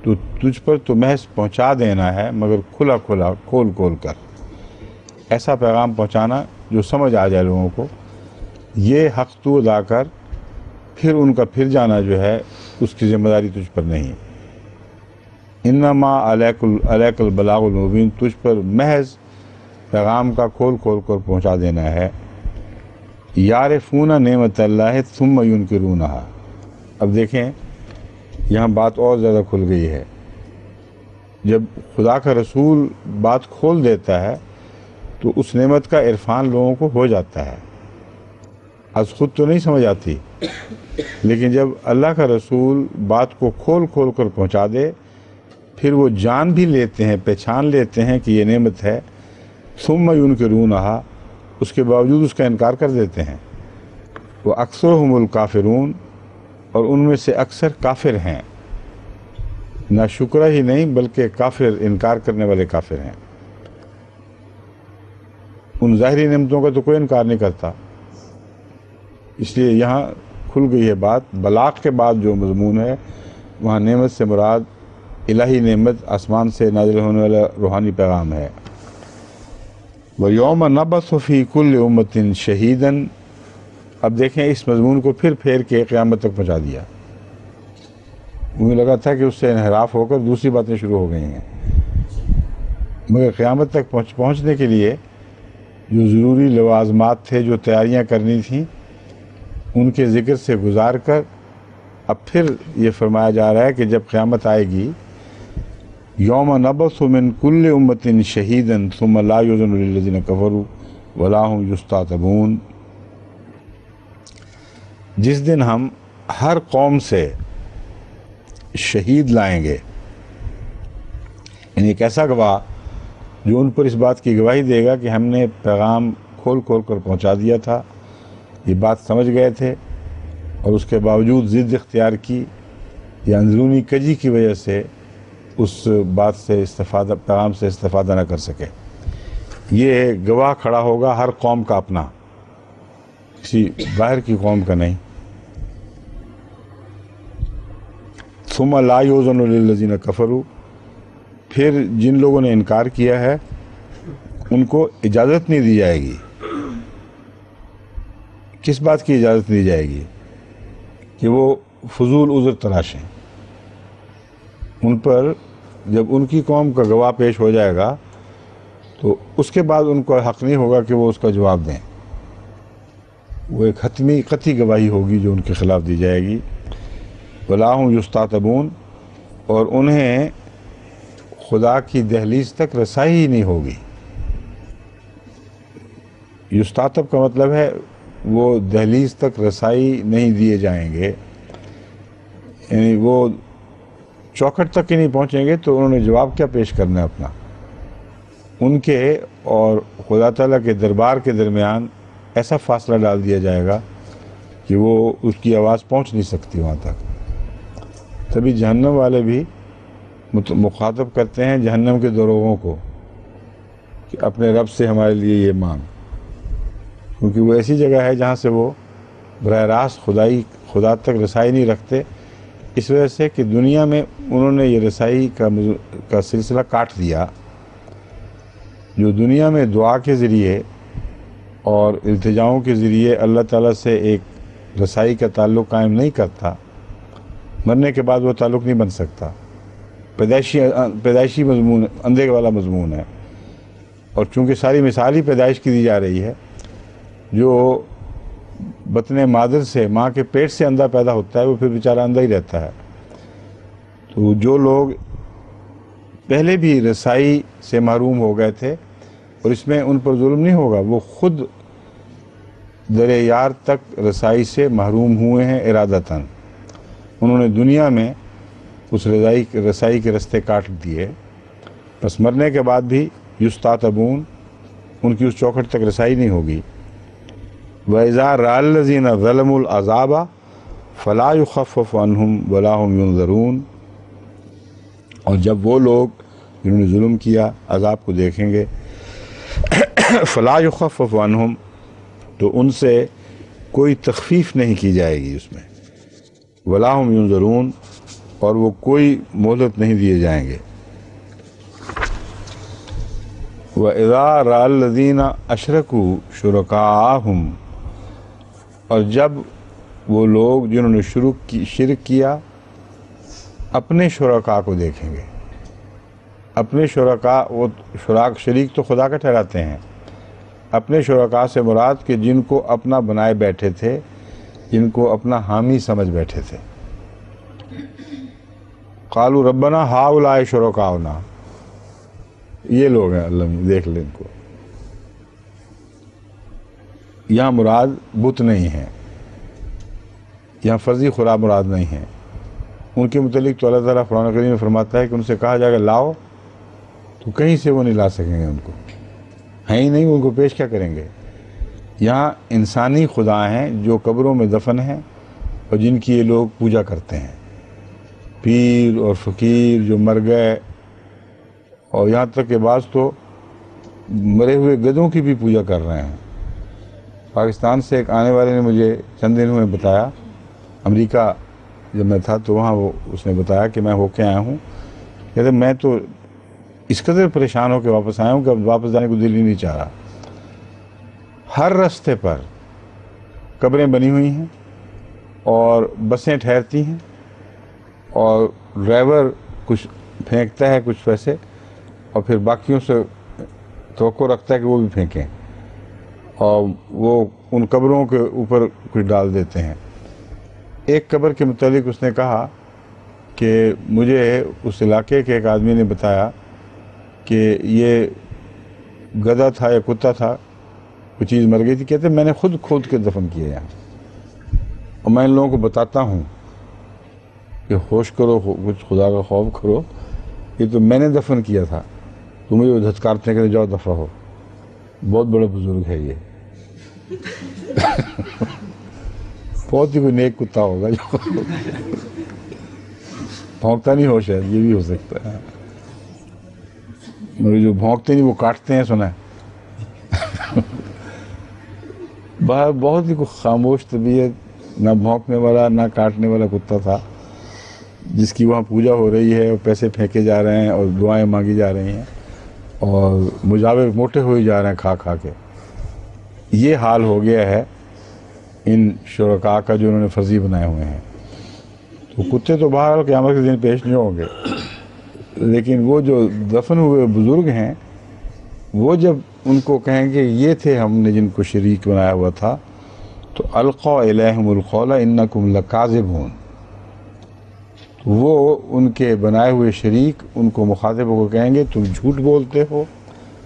S1: تو تجھ پر تو محض پہنچا دینا ہے، مگر کھلا کھلا کھول کھول کر ایسا پیغام پہنچانا جو سمجھ آ جائے لوگوں کو، یہ حق تو ادا کر، پھر ان کا پھر جانا جو ہے اس کی ذمہ داری تجھ پر نہیں۔ انما علیک البلاغ المبین، تجھ پر محض پیغام کا کھول کھول کر پہنچا دینا ہے۔ یعرفون نعمت اللہ ثم ینکرونہا. اب دیکھیں یہاں بات اور زیادہ کھل گئی ہے. جب خدا کا رسول بات کھول دیتا ہے تو اس نعمت کا عرفان لوگوں کو ہو جاتا ہے. از خود تو نہیں سمجھ آتی، لیکن جب اللہ کا رسول بات کو کھول کھول کر پہنچا دے پھر وہ جان بھی لیتے ہیں، پہچان لیتے ہیں کہ یہ نعمت ہے. ثم ینکرونہا، اس کے باوجود اس کا انکار کر دیتے ہیں. وہ اکثرہم الکافرون، اور ان میں سے اکثر کافر ہیں. نہ شکرہ ہی نہیں بلکہ کافر، انکار کرنے والے کافر ہیں. ان ظاہری نعمتوں کا تو کوئی انکار نہیں کرتا. اس لیے یہاں کھل گئی ہے بات. بلاغ کے بعد جو مضمون ہے وہاں نعمت سے مراد الہی نعمت، آسمان سے نازل ہونے والا روحانی پیغام ہے. وَيَوْمَ نَبْعَثُ فِي كُلِّ أُمَّةٍ شَهِيدًا. اب دیکھیں اس مضمون کو پھیر کے قیامت تک پہنچا دیا. مجھے لگا تھا کہ اس سے انحراف ہو کر دوسری باتیں شروع ہو گئی ہیں، مگر قیامت تک پہنچنے کے لیے جو ضروری لوازمات تھے، جو تیاریاں کرنی تھیں، ان کے ذکر سے گزار کر اب پھر یہ فرمایا جا رہا ہے کہ جب قیامت آئے گی، یوم نبعث من کل امۃ شہیدا ثم لا یؤذن للذین کفروا ولا هم یستعتبون. جس دن ہم ہر قوم سے شہید لائیں گے، یعنی ایک ایسا گواہ جو ان پر اس بات کی گواہی دے گا کہ ہم نے پیغام کھول کھول کر پہنچا دیا تھا، یہ بات سمجھ گئے تھے، اور اس کے باوجود ضد اختیار کی یا اندرونی کجی کی وجہ سے اس بات سے پیغام سے استفادہ نہ کر سکے. یہ گواہ کھڑا ہوگا ہر قوم کا اپنا، کسی باہر کی قوم کا نہیں. ثم لا یؤذن للذین کفروا، پھر جن لوگوں نے انکار کیا ہے ان کو اجازت نہیں دی جائے گی. کس بات کی اجازت دی جائے گی؟ کہ وہ فضول عذر تراشیں. ان پر جب ان کی قوم کا گواہ پیش ہو جائے گا تو اس کے بعد ان کو حق نہیں ہوگا کہ وہ اس کا جواب دیں. وہ ایک حتمی قطعی گواہی ہوگی جو ان کے خلاف دی جائے گی. ولا هم یستعتبون، اور انہیں خدا کی دہلیز تک رسائی ہی نہیں ہوگی. یستعتب کا مطلب ہے وہ دہلیز تک رسائی نہیں دیے جائیں گے، یعنی وہ چوکھٹ تک ہی نہیں پہنچیں گے تو انہوں نے جواب کیا پیش کرنا ہے اپنا. ان کے اور خدا تعالیٰ کے دربار کے درمیان ایسا فاصلہ ڈال دیا جائے گا کہ وہ اس کی آواز پہنچ نہیں سکتی وہاں تک. تبھی جہنم والے بھی مخاطب کرتے ہیں جہنم کے دروغوں کو کہ اپنے رب سے ہمارے لیے یہ مانگ، کیونکہ وہ ایسی جگہ ہے جہاں سے وہ براہ راست خدا تک رسائی نہیں رکھتے، اس وجہ سے کہ دنیا میں انہوں نے یہ رسائی کا سلسلہ کاٹ دیا. جو دنیا میں دعا کے ذریعے اور التجاؤں کے ذریعے اللہ تعالیٰ سے ایک رسائی کا تعلق قائم نہیں کرتا، مرنے کے بعد وہ تعلق نہیں بن سکتا. پیدائشی مضمون، اندھے والا مضمون ہے. اور چونکہ ساری مثال ہی پیدائش کی دی جا رہی ہے، جو بطن مادر سے، ماں کے پیٹ سے اندھا پیدا ہوتا ہے وہ پھر بیچارہ اندھا ہی رہتا ہے. تو جو لوگ پہلے بھی رسائی سے محروم ہو گئے تھے، اور اس میں ان پر ظلم نہیں ہوگا، وہ خود در یار تک رسائی سے محروم ہوئے ہیں ارادتاً. انہوں نے دنیا میں اس رسائی کے رستے کاٹ دیے، بس مرنے کے بعد بھی یستعتبون، ان کی اس چوکھٹ تک رسائی نہیں ہوگی. وَإِذَا رَأَى الَّذِينَ ظَلَمُوا الْعَذَابَ فَلَا يُخَفَّفُ عَنْهُمْ وَلَا هُمْ يُنظَرُونَ. اور جب وہ لوگ جنہوں نے ظلم کیا عذاب کو دیکھیں گے، فَلَا يُخَفَّفُ عَنْهُمْ، تو ان سے کوئی تخفیف نہیں کی جائے گی اس میں. وَلَا هُمْ يُنظَرُونَ، اور وہ کوئی مہلت نہیں دیے جائیں گے. وَإِذَا رَأَى الَّذِينَ أَشْرَكُوا شُرَكَاءَهُمْ، اور جب وہ لوگ جنہوں نے شرک کیا اپنے شرکاء کو دیکھیں گے. اپنے شرکاء، وہ شریک تو خدا کا ٹھہراتے ہیں، اپنے شرکاء سے مراد کہ جن کو اپنا بنائے بیٹھے تھے، جن کو اپنا حامی سمجھ بیٹھے تھے. قالوا ربنا ہؤلاء شرکاؤنا، یہ لوگ ہیں، اللہ دیکھ لیں ان کو. یہاں مراد بت نہیں ہے، یہاں فرضی خدا مراد نہیں ہے. ان کے متعلق تو اللہ تعالیٰ قرآن کریم میں فرماتا ہے کہ ان سے کہا جائے گا لاؤ، تو کہیں سے وہ نہیں لا سکیں گے. ان کو ہیں ہی نہیں، وہ ان کو پیش کیا کریں گے. یہاں انسانی خدا ہیں جو قبروں میں دفن ہیں اور جن کی یہ لوگ پوجا کرتے ہیں، پیر اور فقیر جو مر گئے، اور یہاں تک کہ بعض تو مرے ہوئے گدھوں کی بھی پوجا کر رہے ہیں. پاکستان سے ایک آنے والے نے مجھے چند دنوں میں بتایا، امریکہ جب میں تھا تو وہاں اس نے بتایا کہ میں ہو کے آیا ہوں، کہتے میں تو اس قدر پریشان ہو کے واپس آیا ہوں کہ اب واپس جانے کو دل ہی نہیں چاہ رہا. ہر راستے پر قبریں بنی ہوئی ہیں اور بسیں ٹھہرتی ہیں، اور ڈرائیور کچھ پھینکتا ہے کچھ پیسے اور پھر باقیوں سے توقع رکھتا ہے کہ وہ بھی پھینکیں، اور وہ ان قبروں کے اوپر کچھ ڈال دیتے ہیں. ایک قبر کے متعلق اس نے کہا کہ مجھے اس علاقے کے ایک آدمی نے بتایا کہ یہ گدھا تھا یا کتا تھا، کوئی چیز مر گئی تھی، کہتے میں نے خود کھود کے دفن کیا یہاں. اور میں ان لوگوں کو بتاتا ہوں کہ ہوش کرو، کچھ خدا کا خوف کرو، یہ تو میں نے دفن کیا تھا، تم مجھے دھتکارتے کہ جاؤ دفع ہو. بہت بڑا بزرگ ہے یہ، بہت ہی کوئی نیک کتا ہوگا جو بھونکتا نہیں ہو، شاید یہ بھی ہو سکتا ہے، مگر جو بھونکتے نہیں وہ کاٹتے ہیں، سنا ہے. باہر بہت ہی کوئی خاموش طبیعت، نہ بھونکنے والا نہ کاٹنے والا کتا تھا، جس کی وہاں پوجا ہو رہی ہے اور پیسے پھینکے جا رہے ہیں اور دعائیں مانگی جا رہی ہیں اور مجاور موٹے ہوئے جا رہے ہیں کھا کھا کے. یہ حال ہو گیا ہے ان شرکاء کا جو انہوں نے فرضی بنائے ہوئے ہیں. تو کتے تو بہرحال قیامت کے دن پیش نہیں ہوں گے، لیکن وہ جو دفن ہوئے بزرگ ہیں، وہ جب ان کو کہیں گے یہ تھے ہم نے جن کو شریک بنایا ہوا تھا، تو القوا الیہم القول انکم لکاذبون، وہ ان کے بنائے ہوئے شریک ان کو مخاطبوں کو کہیں گے تم جھوٹ بولتے ہو،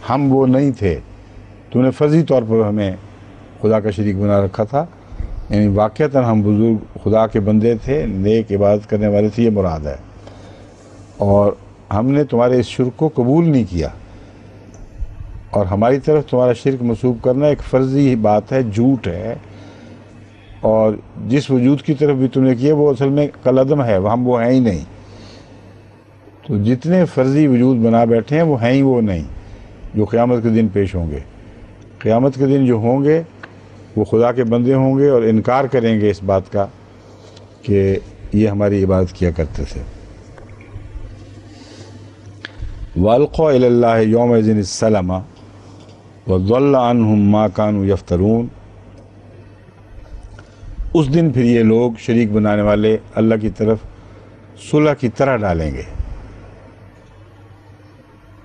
S1: ہم وہ نہیں تھے، تم نے فرضی طور پر ہمیں خدا کا شریک بنا رکھا تھا. یعنی واقعتاً ہم بزرگ خدا کے بندے تھے، نیک عبادت کرنے والے تھے، یہ مراد ہے، اور ہم نے تمہارے اس شرک کو قبول نہیں کیا، اور ہماری طرف تمہارا شرک منسوب کرنا ایک فرضی بات ہے، جھوٹ ہے، اور جس وجود کی طرف بھی تم نے کیا وہ اصل میں کالعدم ہے، ہم وہ ہیں ہی نہیں. تو جتنے فرضی وجود بنا بیٹھے ہیں وہ ہیں ہی وہ نہیں جو قیامت کے دن پیش ہوں گے. قیامت کے دن جو ہوں گے وہ خدا کے بندے ہوں گے اور انکار کریں گے اس بات کا کہ یہ ہماری عبادت کیا کرتے تھے. وَأَلْقَوْا إِلَى اللَّهِ يَوْمَئِذٍ السَّلَمَ وَضَلَّ عَنْهُمْ مَا كَانُوا يَفْتَرُونَ. اس دن پھر یہ لوگ شریک بنانے والے اللہ کی طرف صلح کی طرح ڈالیں گے.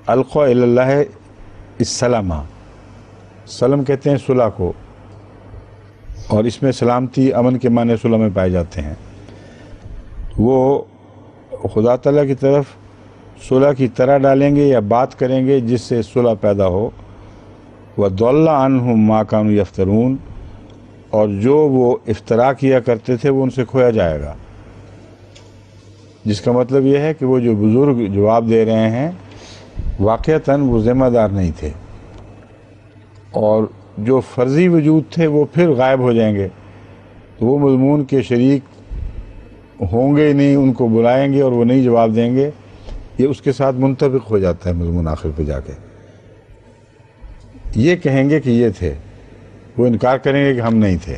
S1: القوا الی اللہ السلام، سلم کہتے ہیں صلح کو، اور اس میں سلامتی امن کے معنی صلح میں پائے جاتے ہیں. وہ خدا تعالیٰ کی طرف صلح کی طرح ڈالیں گے یا بات کریں گے جس سے صلح پیدا ہو. وَضَلَّ عَنْهُمْ مَا كَانُوا يَفْتَرُونَ، اور جو وہ افترا کیا کرتے تھے وہ ان سے کھویا جائے گا. جس کا مطلب یہ ہے کہ وہ جو بزرگ جواب دے رہے ہیں واقعتاً وہ ذمہ دار نہیں تھے، اور جو فرضی وجود تھے وہ پھر غائب ہو جائیں گے، تو وہ مضمون کے شریک ہوں گے ہی نہیں، ان کو بلائیں گے اور وہ نہیں جواب دیں گے. یہ اس کے ساتھ منطبق ہو جاتا ہے مضمون آخر پہ جا کے. یہ کہیں گے کہ یہ تھے، وہ انکار کریں گے کہ ہم نہیں تھے.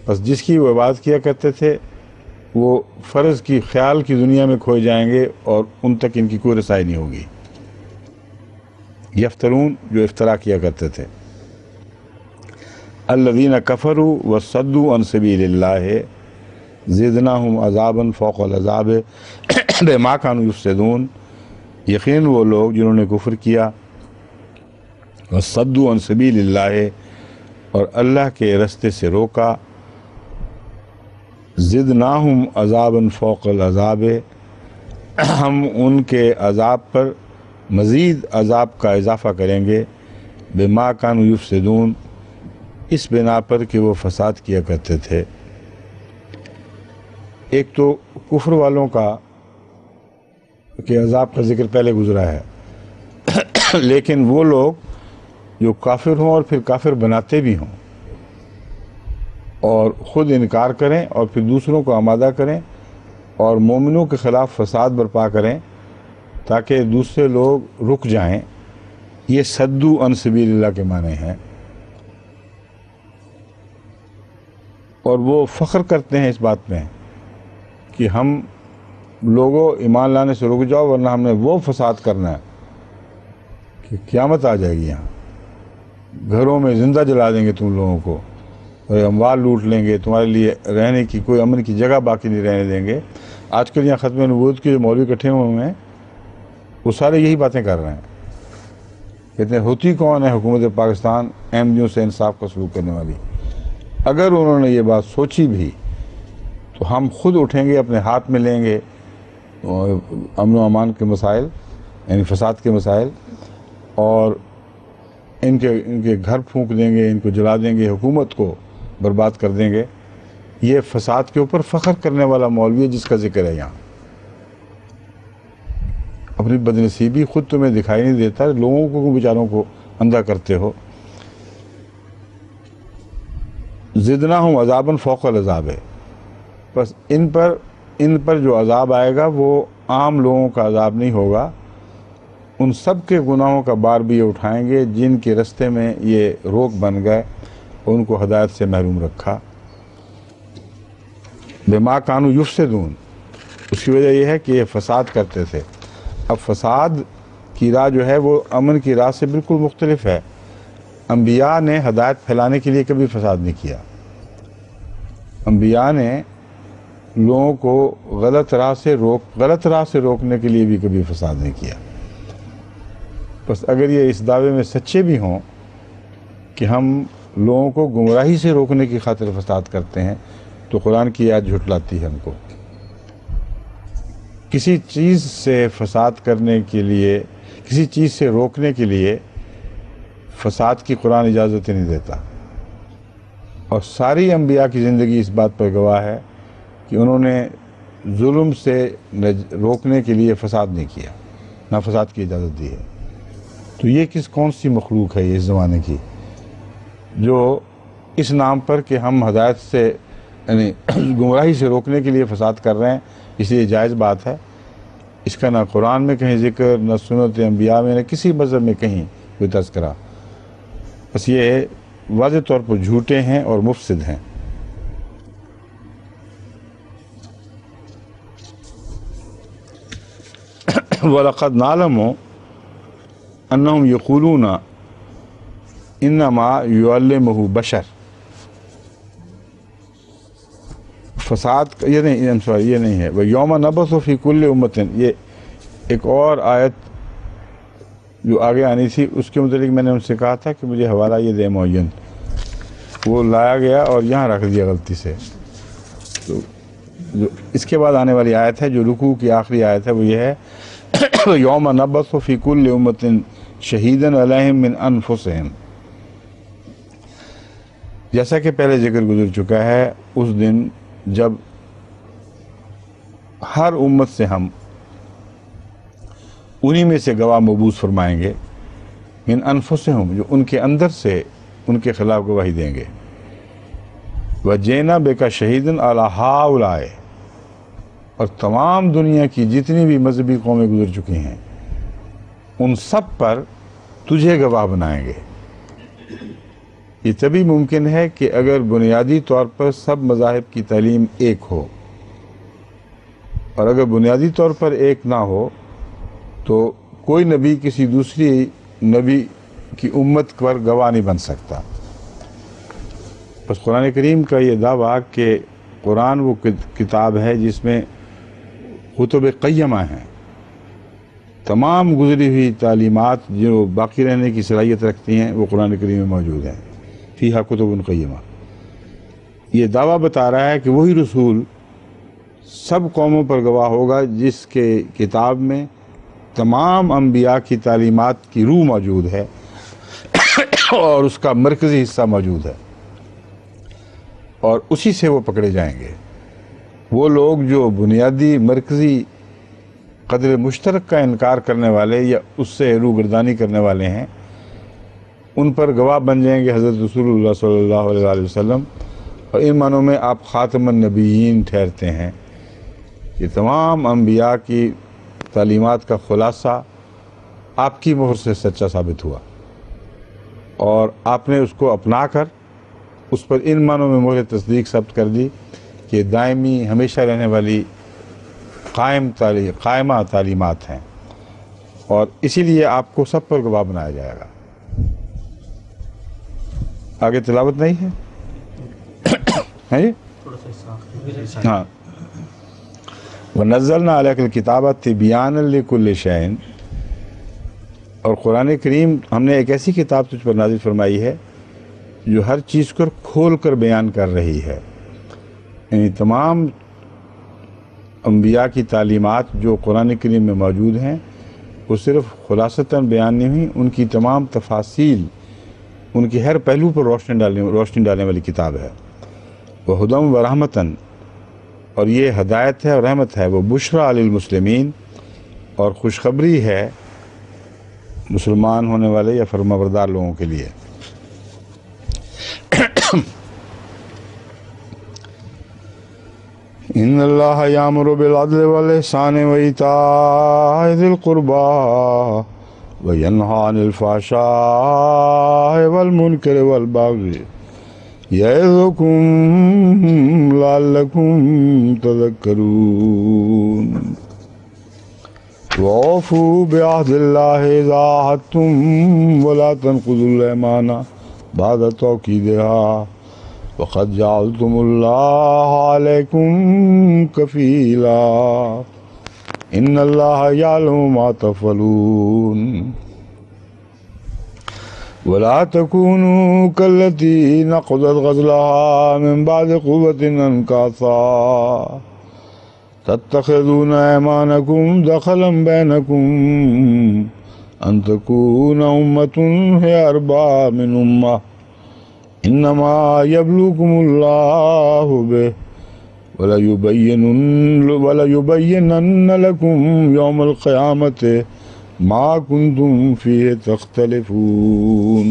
S1: بس جس کی وہ عبادت کیا کرتے تھے وہ فرض کی خیال کی دنیا میں کھوئے جائیں گے اور ان تک ان کی کوئی رسائی نہیں ہوگی. یفترون، جو افترا کیا کرتے تھے. الذین کفروا وصدوا عن سبیل اللہ زدناہم عذابا فوق العذاب بما کانوا یفسدون. یقین وہ لوگ جنہوں نے کفر کیا وَصَدُّوا عَن سَبِيلِ اللَّهِ اور اللہ کے رستے سے روکا. زدناہم عذابا فوق العذاب ہم ان کے عذاب پر مزید عذاب کا اضافہ کریں گے. بما کانوا یفسدون اس بنا پر کہ وہ فساد کیا کرتے تھے. ایک تو کفر والوں کا کہ عذاب کا ذکر پہلے گزرا ہے لیکن وہ لوگ جو کافر ہوں اور پھر کافر بناتے بھی ہوں اور خود انکار کریں اور پھر دوسروں کو آمادہ کریں اور مومنوں کے خلاف فساد برپا کریں تاکہ دوسرے لوگ رک جائیں، یہ صدو عن سبیل اللہ کے معنی ہیں. اور وہ فخر کرتے ہیں اس بات میں کہ ہم لوگوں ایمان لانے سے رک جاؤ ورنہ ہم نے وہ فساد کرنا ہے کہ قیامت آ جائے گی. یہاں گھروں میں زندہ جلا دیں گے تم لوگوں کو اور اموال لوٹ لیں گے، تمہارے لیے رہنے کی کوئی امن کی جگہ باقی نہیں رہنے دیں گے. آج کل یہاں ختم نبوت کے جو مولوی اکٹھے ہوئے ہیں وہ سارے یہی باتیں کر رہے ہیں. کہتے ہیں ہوتی کون ہے حکومت پاکستان احمدیوں سے انصاف کا سلوک کرنے والی. اگر انہوں نے یہ بات سوچی بھی تو ہم خود اٹھیں گے، اپنے ہاتھ میں لیں گے امن و امان کے مسائل یعنی فساد کے مسائل اور ان کے گھر پھونک دیں گے، ان کو جلا دیں گے، حکومت کو برباد کر دیں گے. یہ فساد کے اوپر فخر کرنے والا مولوی ہے جس کا ذکر ہے یہاں. اپنی بدنصیبی خود تمہیں دکھائی نہیں دیتا، لوگوں کو بیچاروں کو اندھا کرتے ہو. زدناہم عذابا فوق العذاب ہے، بس ان پر جو عذاب آئے گا وہ عام لوگوں کا عذاب نہیں ہوگا. ان سب کے گناہوں کا بار بھی یہ اٹھائیں گے جن کے رستے میں یہ روک بن گئے اور ان کو ہدایت سے محروم رکھا. بما کانوا یفسدون اس کی وجہ یہ ہے کہ یہ فساد کرتے تھے. اب فساد کی راہ جو ہے وہ امن کی راہ سے بالکل مختلف ہے. انبیاء نے ہدایت پھیلانے کے لیے کبھی فساد نہیں کیا. انبیاء نے لوگوں کو غلط راہ سے روکنے کے لیے بھی کبھی فساد نہیں کیا. بس اگر یہ اس دعوے میں سچے بھی ہوں کہ ہم لوگوں کو گمراہی سے روکنے کی خاطر فساد کرتے ہیں تو قرآن کی آیت جھٹلاتی ہے ہم کو. کسی چیز سے فساد کرنے کے لیے، کسی چیز سے روکنے کے لیے فساد کی قرآن اجازت نہیں دیتا. اور ساری انبیاء کی زندگی اس بات پر گواہ ہے کہ انہوں نے ظلم سے روکنے کے لیے فساد نہیں کیا، نہ فساد کی اجازت دی ہے. تو یہ کون سی مخلوق ہے یہ اس زمانے کی جو اس نام پر کہ ہم ہدایت سے یعنی گمراہی سے روکنے کے لیے فساد کر رہے ہیں اس لیے جائز بات ہے. اس کا نہ قرآن میں کہیں ذکر، نہ سنت انبیاء میں، نہ کسی مذہب میں کہیں کوئی تذکرہ. بس یہ واضح طور پر جھوٹے ہیں اور مفسد ہیں. وَلَقَدْ نَعْلَمُ أَنَّهُمْ يَقُولُونَ إِنَّمَا يُعَلِّمُهُ بَشَرٌ. فساد یہ نہیں ہے. وَيَوْمَ نَبْعَثُ فِي كُلِّ أُمَّةٍ یہ ایک اور آیت جو آگے آنی تھی اس کے متعلق میں نے ان سے کہا تھا کہ مجھے حوالہ یہ دے معین، وہ لایا گیا اور یہاں رکھ دیا غلطی سے. تو جو اس کے بعد آنے والی آیت ہے جو رکوع کی آخری آیت ہے وہ یہ ہے یوم نبعث فی کل امۃ شہیدا علیہم من انفسہم. جیسا کہ پہلے ذکر گزر چکا ہے اس دن جب ہر امت سے ہم انہی میں سے گواہ مبعوث فرمائیں گے من انفسہم جو ان کے اندر سے ان کے خلاف گواہی دیں گے. وَجِئْنَا بِكَ شَهِيدًا عَلَىٰ هَٰؤُلَاءِ اور تمام دنیا کی جتنی بھی مذہبی قومیں گزر چکی ہیں ان سب پر تجھے گواہ بنائیں گے. یہ تبھی ممکن ہے کہ اگر بنیادی طور پر سب مذاہب کی تعلیم ایک ہو، اور اگر بنیادی طور پر ایک نہ ہو تو کوئی نبی کسی دوسری نبی کی امت پر گواہ نہیں بن سکتا. بس قرآن کریم کا یہ دعویٰ کہ قرآن وہ کتاب ہے جس میں کتب قیمہ ہیں تمام گزری ہوئی تعلیمات جو باقی رہنے کی صلاحیت رکھتی ہیں وہ قرآن کریم میں موجود ہیں. فیہا کتب قیمہ. یہ دعویٰ بتا رہا ہے کہ وہی رسول سب قوموں پر گواہ ہوگا جس کے کتاب میں تمام انبیاء کی تعلیمات کی روح موجود ہے اور اس کا مرکزی حصہ موجود ہے، اور اسی سے وہ پکڑے جائیں گے. وہ لوگ جو بنیادی مرکزی قدر مشترک کا انکار کرنے والے یا اس سے روگردانی کرنے والے ہیں، ان پر گواہ بن جائیں گے حضرت رسول اللہ صلی اللہ علیہ وآلہ وسلم. اور ان معنوں میں آپ خاتم النبیین ٹھہرتے ہیں. یہ تمام انبیاء کی تعلیمات کا خلاصہ آپ کی مہر سے سچا ثابت ہوا، اور آپ نے اس کو اپنا کر اس پر ان معنوں میں مہر تصدیق ثبت کر دی کہ دائمی ہمیشہ رہنے والی قائمہ تعلیمات ہیں، اور اسی لیے آپ کو سب پر گواہ بنایا جائے گا. آگے تلاوت نہیں ہے؟ ہاں. وَنَزَّلْنَا عَلَيْكَ الْكِتَابَ تِبْيَانًا لِكُلِّ شَيْءٍ. اور قرآن کریم ہم نے ایک ایسی کتاب تجھ پر نازل فرمائی ہے جو ہر چیز کو کھول کر بیان کر رہی ہے. یعنی تمام انبیاء کی تعلیمات جو قرآن کریم میں موجود ہیں وہ صرف خلاصتاً بیان نہیں ہوئی، ان کی تمام تفاصیل، ان کی ہر پہلو پر روشنی ڈالنے والی کتاب ہے. وَهُدًى وَرَحْمَةً. اور یہ ہدایت ہے اور رحمت ہے. وہ بشریٰ للمسلمین. اور خوشخبری ہے مسلمان ہونے والے یا فرمانبردار لوگوں کے لیے. ان اللہ یامر بالعدل والاحسان وایتاء ذی القربى وینہی عن الفحشاء والمنکر والبغی یعظکم لعلکم تذکرون. وَأَوْفُوا بِعَهْدِ اللَّهِ إِذَا عَاهَدتُّمْ وَلَا تَنقُضُوا الْأَيْمَانَ بَعْدَ تَوْكِيدِهَا وَقَدْ جَعَلْتُمُ اللَّهَ عَلَيْكُمْ كَفِيلًا إِنَّ اللَّهَ يَعْلَمُ مَا تَفْعَلُونَ. وَلَا تَكُونُوا كَالَّتِي نَقَضَتْ غَزْلَهَا مِنْ بَعْدِ قُوَّةٍ أَنْكَاثًا تتخذون أيمانكم دخلا بينكم أن تكون أمة هي أربى من أمة إنما يبلوكم الله به وليبينن لكم يوم القيامة ما كنتم فيه تختلفون.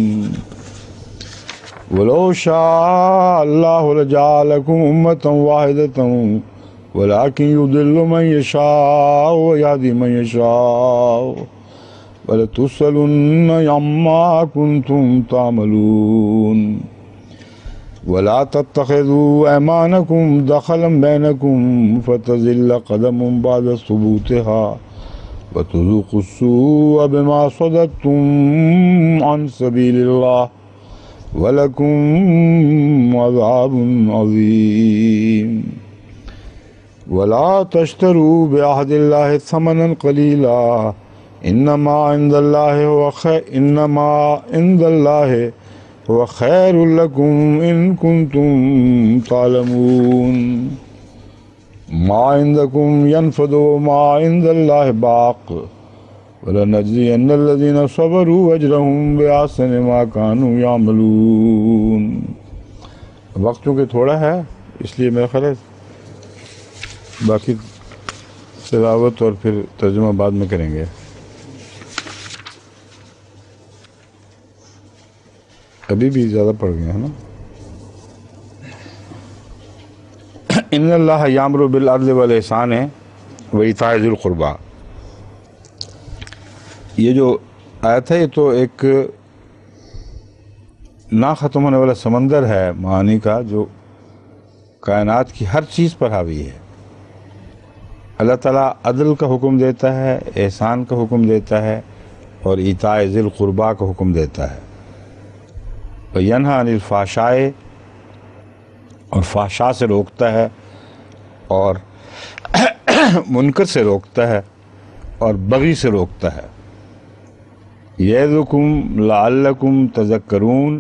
S1: ولو شاء الله لجعلكم أمة واحدة ولكن يضل من يشاء ويهدي من يشاء ولتسألن عما كنتم تعملون. ولا تتخذوا أيمانكم دخلا بينكم فتزل قدم بعد ثبوتها وتذوقوا السوء بما صددتم عن سبيل الله ولكم عذاب عظيم. ولا تشتروا بعهد الله ثمنا قليلا انما عند الله هو خير لكم ان كنتم تعلمون. ما عندكم ينفد وما عند الله باق ولنجزين الذين صبروا اجرهم باحسن ما كانوا يعملون. وقت چونکہ تھوڑا ہے اس لیے میرا خیال ہے باقی تلاوت اور پھر ترجمہ بعد میں کریں گے. ابھی بھی زیادہ پڑھ گئے ہیں نا. ان اللہ یامر بالعدل والاحسان وایتاء ذی القربی. یہ جو آیت ہے یہ تو ایک نہ ختم ہونے والا سمندر ہے معانی کا جو کائنات کی ہر چیز پر حاوی ہے. اللہ تعالیٰ عدل کا حکم دیتا ہے، احسان کا حکم دیتا ہے اور ایتاء ذی القربی کا حکم دیتا ہے. وینہی عن الفحشاء اور فحشاء سے روکتا ہے اور منکر سے روکتا ہے. اور بغی سے روکتا ہے. یعظکم لعلکم تذکرون،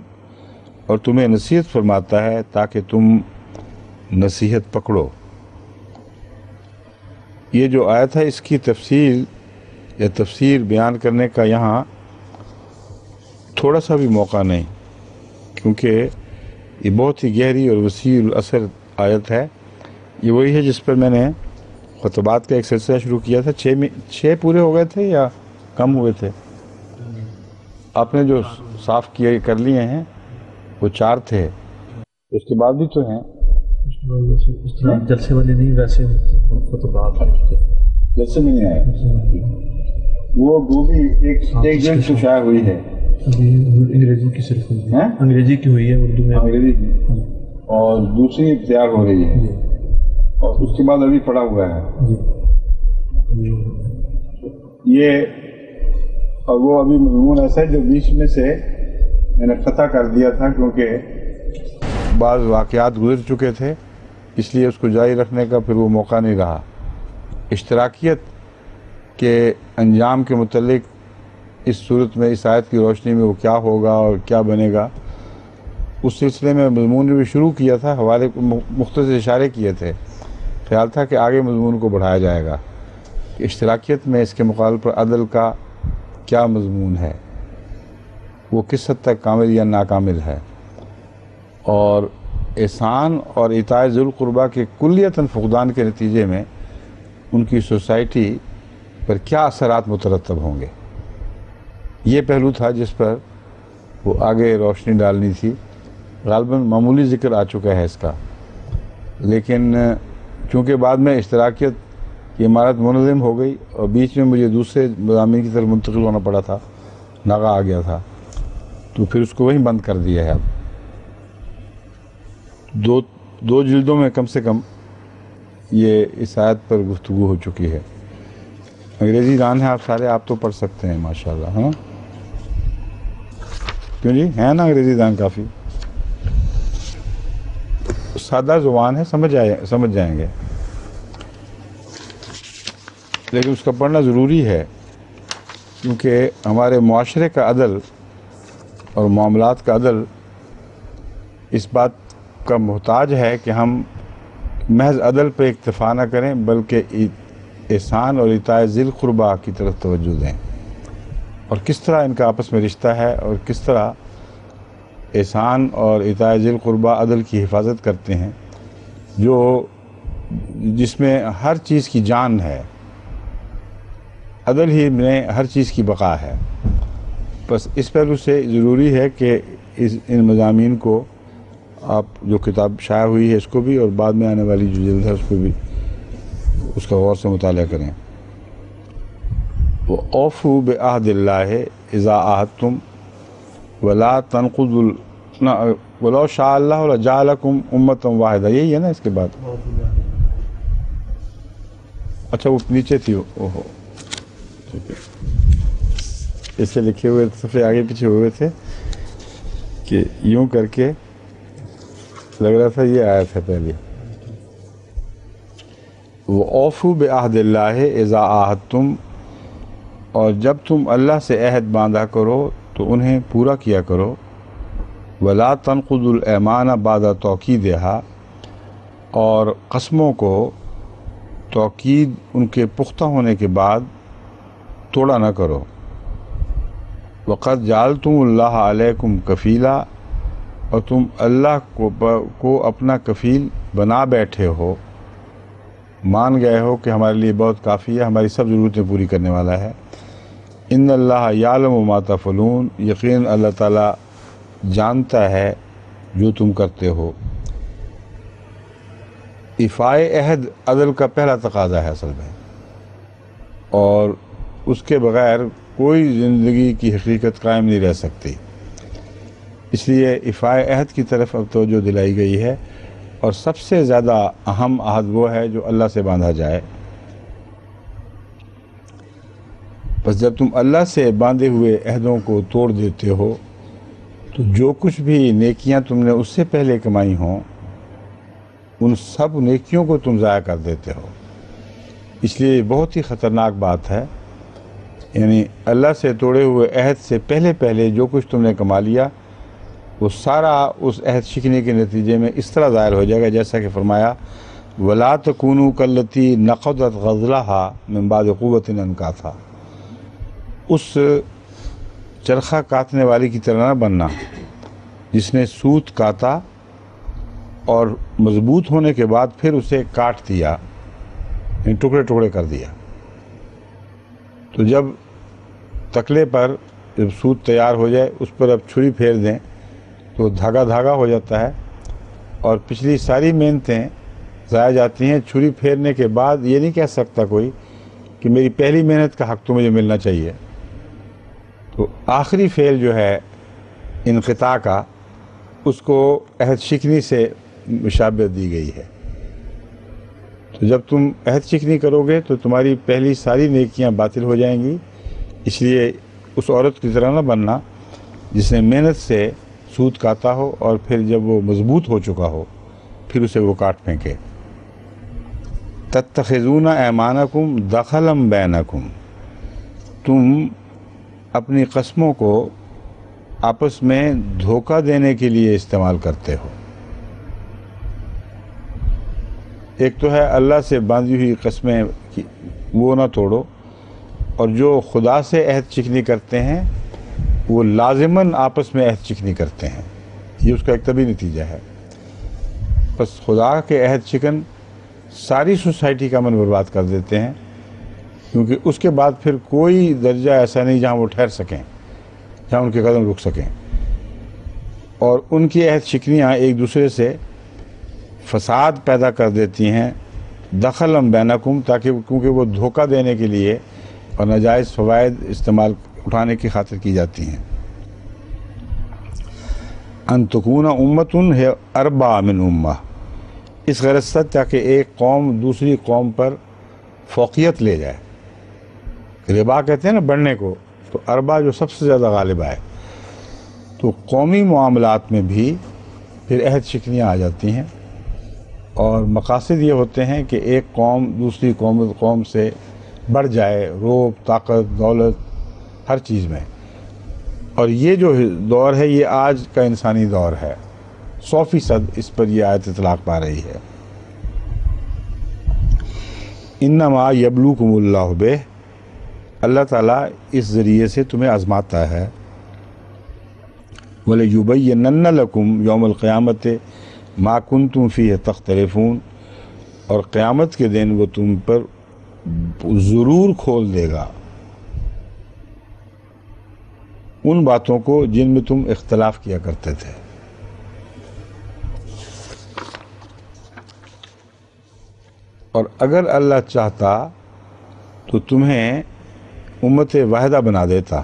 S1: اور تمہیں نصیحت فرماتا ہے تاکہ تم نصیحت پکڑو. یہ جو آیت ہے اس کی تفصیل یا تفسیر بیان کرنے کا یہاں تھوڑا سا بھی موقع نہیں، کیونکہ یہ بہت ہی گہری اور وسیع الاثر آیت ہے. یہ وہی ہے جس پر میں نے خطبات کا ایک سلسلہ شروع کیا تھا. 6 پورے ہو گئے تھے یا کم ہوئے تھے؟ آپ نے جو صاف کیے کر لیے ہیں وہ 4 تھے، اس کے بعد بھی تو ہیں.
S3: اس طرح جلسے والے نہیں، ویسے خطبات
S1: جلسے میں نہیں آئے. وہ بھی ایک جلد تو شائع ہوئی ہے،
S3: انگریزی کی صرف ہوئی ہے، انگریزی کی ہوئی ہے، اردو میں
S1: انگریزی کی، اور دوسری تیار ہو رہی ہے، اور اس کے بعد ابھی پڑا ہوا ہے. یہ اور وہ ابھی مضمون ایسا ہے جو بیچ میں سے میں نے قطع کر دیا تھا، کیونکہ بعض واقعات گزر چکے تھے، اس لیے اس کو جاری رکھنے کا پھر وہ موقع نہیں رہا. اشتراکیت کے انجام کے متعلق اس صورت میں اس آیت کی روشنی میں وہ کیا ہوگا اور کیا بنے گا، اس سلسلے میں مضمون نے بھی شروع کیا تھا، حوالے کو مختصر اشارے کیے تھے. خیال تھا کہ آگے مضمون کو بڑھایا جائے گا کہ اشتراکیت میں اس کے مقابل پر عدل کا کیا مضمون ہے، وہ کس حد تک کامل یا ناکامل ہے، اور احسان اور اطاعت ذی القربیٰ کے کلیتاً فقدان کے نتیجے میں ان کی سوسائٹی پر کیا اثرات مترتب ہوں گے. یہ پہلو تھا جس پر وہ آگے روشنی ڈالنی تھی. غالباً معمولی ذکر آ چکا ہے اس کا، لیکن چونکہ بعد میں اشتراکیت کی عمارت منظم ہو گئی اور بیچ میں مجھے دوسرے مضامین کی طرف منتقل ہونا پڑا تھا، ناغہ آ گیا تھا، تو پھر اس کو وہیں بند کر دیا ہے. اب دو جلدوں میں کم سے کم یہ اس آیت پر گفتگو ہو چکی ہے. انگریزی دان ہیں آپ سارے، آپ تو پڑھ سکتے ہیں ماشاءاللہ، ہاں کیوں جی، ہیں نا انگریزی دان کافی؟ سادہ زبان ہے، سمجھ جائیں گے، لیکن اس کا پڑھنا ضروری ہے، کیونکہ ہمارے معاشرے کا عدل اور معاملات کا عدل اس بات کا محتاج ہے کہ ہم محض عدل پہ اکتفا نہ کریں، بلکہ احسان اور اطاعت ذی القربیٰ کی طرف توجہ دیں، اور کس طرح ان کا آپس میں رشتہ ہے، اور کس طرح احسان اور اطاعت ذی القربیٰ عدل کی حفاظت کرتے ہیں، جس میں ہر چیز کی جان ہے. عدل ہی میں ہر چیز کی بقا ہے. بس اس پہلو سے ضروری ہے کہ ان مضامین کو آپ جو کتاب شائع ہوئی ہے اس کو بھی، اور بعد میں آنے والی جو جلد ہے اس کو بھی، اس کا غور سے مطالعہ کریں. وَأَوْفُوا بِعَهْدِ اللَّهِ إِذَا عَاهَدتُّمْ وَلَا تَنْقُضُوا وَلَوْ شَاءَ اللَّهُ لَجَعَلَكُمْ أُمَّةً وَاحِدَةً. یہی ہے نا اس کے بعد؟ اچھا وہ نیچے تھی، اوہو ٹھیک ہے، اس سے لکھے ہوئے صفحے آگے پیچھے ہوئے تھے کہ یوں کر کے لگ رہا تھا یہ آیت ہے پہلے. وَأَوْفُوا بِعَهْدِ اللَّهِ إِذَا عَاهَدتُّمْ، اور جب تم اللہ سے عہد باندھا کرو تو انہیں پورا کیا کرو. وَلَا تَنْقُضُوا الْأَيْمَانَ بَعْدَ تَوْكِيدِهَا، اور قسموں کو توکید ان کے پختہ ہونے کے بعد توڑا نہ کرو. وَقَدْ جَعَلْتُمُ اللَّهَ عَلَيْكُمْ كَفِيلًا، اور تم اللہ کو اپنا کفیل بنا بیٹھے ہو، مان گئے ہو کہ ہمارے لیے بہت کافی ہے، ہماری سب ضرورتیں پوری کرنے والا ہے. ان اللہ یعلم ما تفعلون، یقین اللہ تعالیٰ جانتا ہے جو تم کرتے ہو. ایفائے عہد عدل کا پہلا تقاضا ہے اصل میں، اور اس کے بغیر کوئی زندگی کی حقیقت قائم نہیں رہ سکتی. اس لیے ایفائے عہد کی طرف اب توجہ دلائی گئی ہے، اور سب سے زیادہ اہم عہد وہ ہے جو اللہ سے باندھا جائے. بس جب تم اللہ سے باندھے ہوئے عہدوں کو توڑ دیتے ہو تو جو کچھ بھی نیکیاں تم نے اس سے پہلے کمائی ہوں ان سب نیکیوں کو تم ضائع کر دیتے ہو. اس لیے یہ بہت ہی خطرناک بات ہے یعنی اللہ سے توڑے ہوئے عہد سے پہلے پہلے جو کچھ تم نے کما لیا وہ سارا اس عہد شکنی کے نتیجے میں اس طرح ظاہر ہو جائے گا، جیسا کہ فرمایا وَلَا تَكُونُوا كَالَّتِي نَقَضَتْ غَزْلَهَا مِن بَعْدِ قُوَّةٍ أَنْكَاثًا، اس چرخہ کاٹنے والی کی طرح نہ بننا جس نے سوت کاتا اور مضبوط ہونے کے بعد پھر اسے کاٹ دیا، یعنی ٹکڑے ٹکڑے کر دیا۔ تو جب تکلے پر جب سوت تیار ہو جائے اس پر اب چھری پھیر دیں تو دھاگا دھاگا ہو جاتا ہے اور پچھلی ساری محنتیں ضائع جاتی ہیں۔ چھری پھیرنے کے بعد یہ نہیں کہہ سکتا کوئی کہ میری پہلی محنت کا حق تو مجھے ملنا چاہیے۔ تو آخری فعل جو ہے انقطاع کا، اس کو عہد شکنی سے مشابہت دی گئی ہے۔ تو جب تم عہد شکنی کرو گے تو تمہاری پہلی ساری نیکیاں باطل ہو جائیں گی، اس لیے اس عورت کی طرح نہ بننا جس نے محنت سے سوت کاتا ہو اور پھر جب وہ مضبوط ہو چکا ہو پھر اسے وہ کاٹ پھینکے۔ تتخذون ایمانکم دخلا بینکم، تم اپنی قسموں کو آپس میں دھوکہ دینے کے لیے استعمال کرتے ہو۔ ایک تو ہے اللہ سے باندھی ہوئی قسمیں وہ نہ توڑو، اور جو خدا سے عہد شکنی کرتے ہیں وہ لازماً آپس میں عہد شکنی کرتے ہیں، یہ اس کا ایک طبعی نتیجہ ہے۔ بس خدا کے عہد شکن ساری سوسائٹی کا امن برباد کر دیتے ہیں، کیونکہ اس کے بعد پھر کوئی درجہ ایسا نہیں جہاں وہ ٹھہر سکیں، جہاں ان کے قدم رک سکیں۔ اور ان کی عہد شکنیاں ایک دوسرے سے فساد پیدا کر دیتی ہیں دخلا بینکم، تاکہ کیونکہ وہ دھوکہ دینے کے لیے اور ناجائز فوائد استعمال اٹھانے کی خاطر کی جاتی ہیں۔ ان تکون امۃ ہے اربع من امہ، اس غرض سے تاکہ ایک قوم دوسری قوم پر فوقیت لے جائے۔ ربا کہتے ہیں نا بڑھنے کو، تو اربع جو سب سے زیادہ غالب آئے۔ تو قومی معاملات میں بھی پھر عہد شکنیاں آ جاتی ہیں، اور مقاصد یہ ہوتے ہیں کہ ایک قوم دوسری قوم سے بڑھ جائے، روب، طاقت، دولت، ہر چیز میں۔ اور یہ جو دور ہے یہ آج کا انسانی دور ہے، 100% اس پر یہ آیت اطلاق پا رہی ہے۔ انما یبلوکم اللہ بہ، اللہ تعالیٰ اس ذریعے سے تمہیں آزماتا ہے۔ وَلَيُبَيِّنَنَّ لَكُمْ یوم القیامت ما کنتم فیہ تختلفون، اور قیامت کے دن وہ تم پر ضرور کھول دے گا ان باتوں کو جن میں تم اختلاف کیا کرتے تھے۔ اور اگر اللہ چاہتا تو تمہیں امت واحدہ بنا دیتا،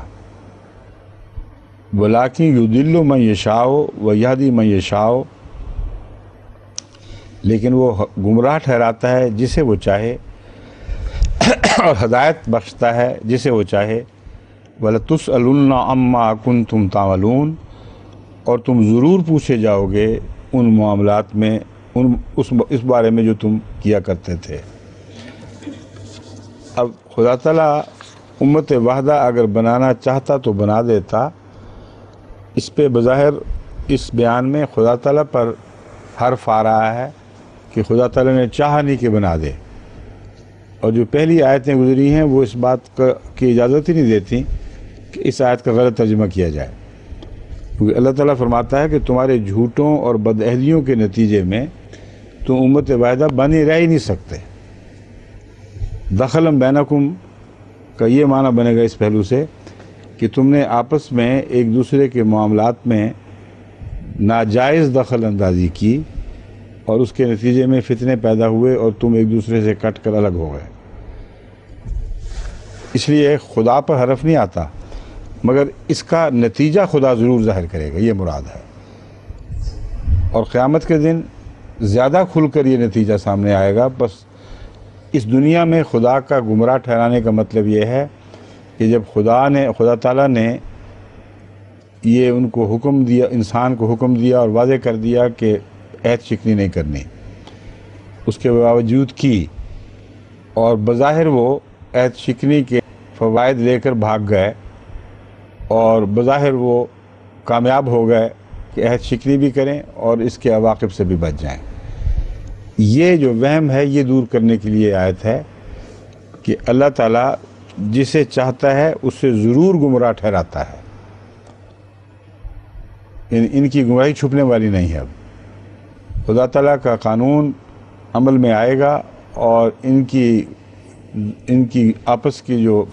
S1: وَلَٰكِن يُضِلُّ مَن يَشَاءُ وَيَهْدِي مَن يَشَاءُ، لیکن وہ گمراہ ٹھہراتا ہے جسے وہ چاہے اور ہدایت بخشتا ہے جسے وہ چاہے۔ وَلَتُسْأَلُنَّ عَمَّا كُنتُمْ تَعْمَلُونَ، اور تم ضرور پوچھے جاؤ گے ان معاملات میں اس بارے میں جو تم کیا کرتے تھے۔ اب خدا تعالیٰ امت واحدہ اگر بنانا چاہتا تو بنا دیتا، اس پہ بظاہر اس بیان میں خدا تعالیٰ پر حرف آ رہا ہے کہ خدا تعالیٰ نے چاہا نہیں کہ بنا دے، اور جو پہلی آیتیں گزری ہیں وہ اس بات کی اجازت ہی نہیں دیتی کہ اس آیت کا غلط ترجمہ کیا جائے، کیونکہ اللہ تعالیٰ فرماتا ہے کہ تمہارے جھوٹوں اور بدعہدیوں کے نتیجے میں تم امت واحدہ بنے رہ ہی نہیں سکتے۔ دخلا بینکم کا یہ معنی بنے گا اس پہلو سے کہ تم نے آپس میں ایک دوسرے کے معاملات میں ناجائز دخل اندازی کی اور اس کے نتیجے میں فتنے پیدا ہوئے اور تم ایک دوسرے سے کٹ کر الگ ہو گئے۔ اس لیے خدا پر حرف نہیں آتا، مگر اس کا نتیجہ خدا ضرور ظاہر کرے گا، یہ مراد ہے۔ اور قیامت کے دن زیادہ کھل کر یہ نتیجہ سامنے آئے گا۔ بس اس دنیا میں خدا کا گمراہ ٹھہرانے کا مطلب یہ ہے کہ جب خدا تعالیٰ نے یہ ان کو حکم دیا، انسان کو حکم دیا اور واضح کر دیا کہ عہد شکنی نہیں کرنی، اس کے باوجود کی، اور بظاہر وہ عہد شکنی کے فوائد لے کر بھاگ گئے اور بظاہر وہ کامیاب ہو گئے کہ عہد شکنی بھی کریں اور اس کے عواقب سے بھی بچ جائیں۔ یہ جو وہم ہے یہ دور کرنے کے لیے آیت ہے کہ اللہ تعالیٰ جسے چاہتا ہے اسے ضرور گمراہ ٹھہراتا ہے، ان کی گمراہی چھپنے والی نہیں ہے۔ اب خدا تعالیٰ کا قانون عمل میں آئے گا اور ان کی آپس کی جو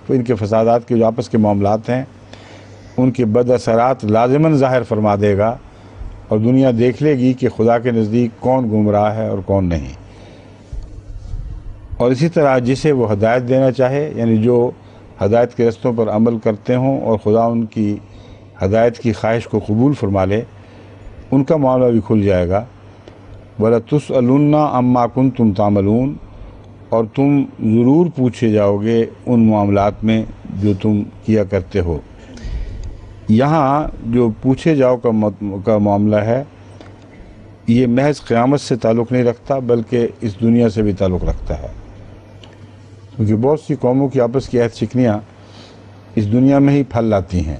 S1: ان کے فسادات کے جو آپس کے معاملات ہیں ان کے بد اثرات لازماً ظاہر فرما دے گا، اور دنیا دیکھ لے گی کہ خدا کے نزدیک کون گمراہ ہے اور کون نہیں۔ اور اسی طرح جسے وہ ہدایت دینا چاہے، یعنی جو ہدایت کے رستوں پر عمل کرتے ہوں اور خدا ان کی ہدایت کی خواہش کو قبول فرما لے، ان کا معاملہ بھی کھل جائے گا۔ وَلَتُسْأَلُنَّ عَمَّا كُنتُمْ تَعْمَلُونَ، اور تم ضرور پوچھے جاؤ گے ان معاملات میں جو تم کیا کرتے ہو۔ یہاں جو پوچھے جاؤ کا معاملہ ہے یہ محض قیامت سے تعلق نہیں رکھتا بلکہ اس دنیا سے بھی تعلق رکھتا ہے، کیونکہ بہت سی قوموں کی آپس کی عہد شکنیاں اس دنیا میں ہی پھل لاتی ہیں۔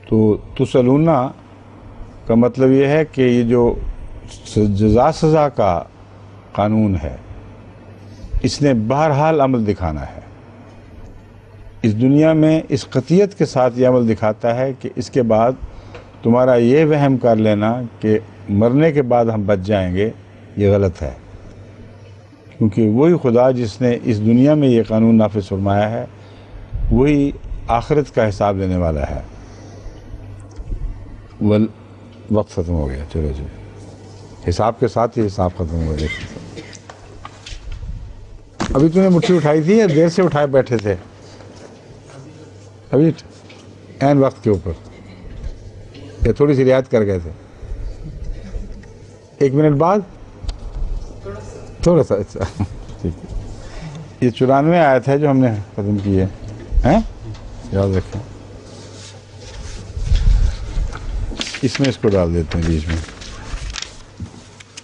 S1: تو تسلونا کا مطلب یہ ہے کہ یہ جو جزا سزا کا قانون ہے اس نے بہرحال عمل دکھانا ہے۔ اس دنیا میں اس قطعیت کے ساتھ یہ عمل دکھاتا ہے کہ اس کے بعد تمہارا یہ وہم کر لینا کہ مرنے کے بعد ہم بچ جائیں گے، یہ غلط ہے، کیونکہ وہی خدا جس نے اس دنیا میں یہ قانون نافذ فرمایا ہے وہی آخرت کا حساب لینے والا ہے۔ وقت ختم ہو گیا، چلو جی حساب کے ساتھ ہی حساب ختم ہو گیا۔ ابھی تم نے مٹھی اٹھائی تھی یا دیر سے اٹھائے بیٹھے تھے؟ ابھی عین وقت کے اوپر یا تھوڑی سی رعایت کر گئے تھے؟ 1 منٹ بعد تھوڑا سا، اچھا ٹھیک ہے۔ یہ 94 آیت ہے جو ہم نے ختم کی ہے، یاد رکھیں۔ اس میں اس کو ڈال دیتے ہیں بیچ میں،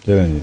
S1: چلیں جی۔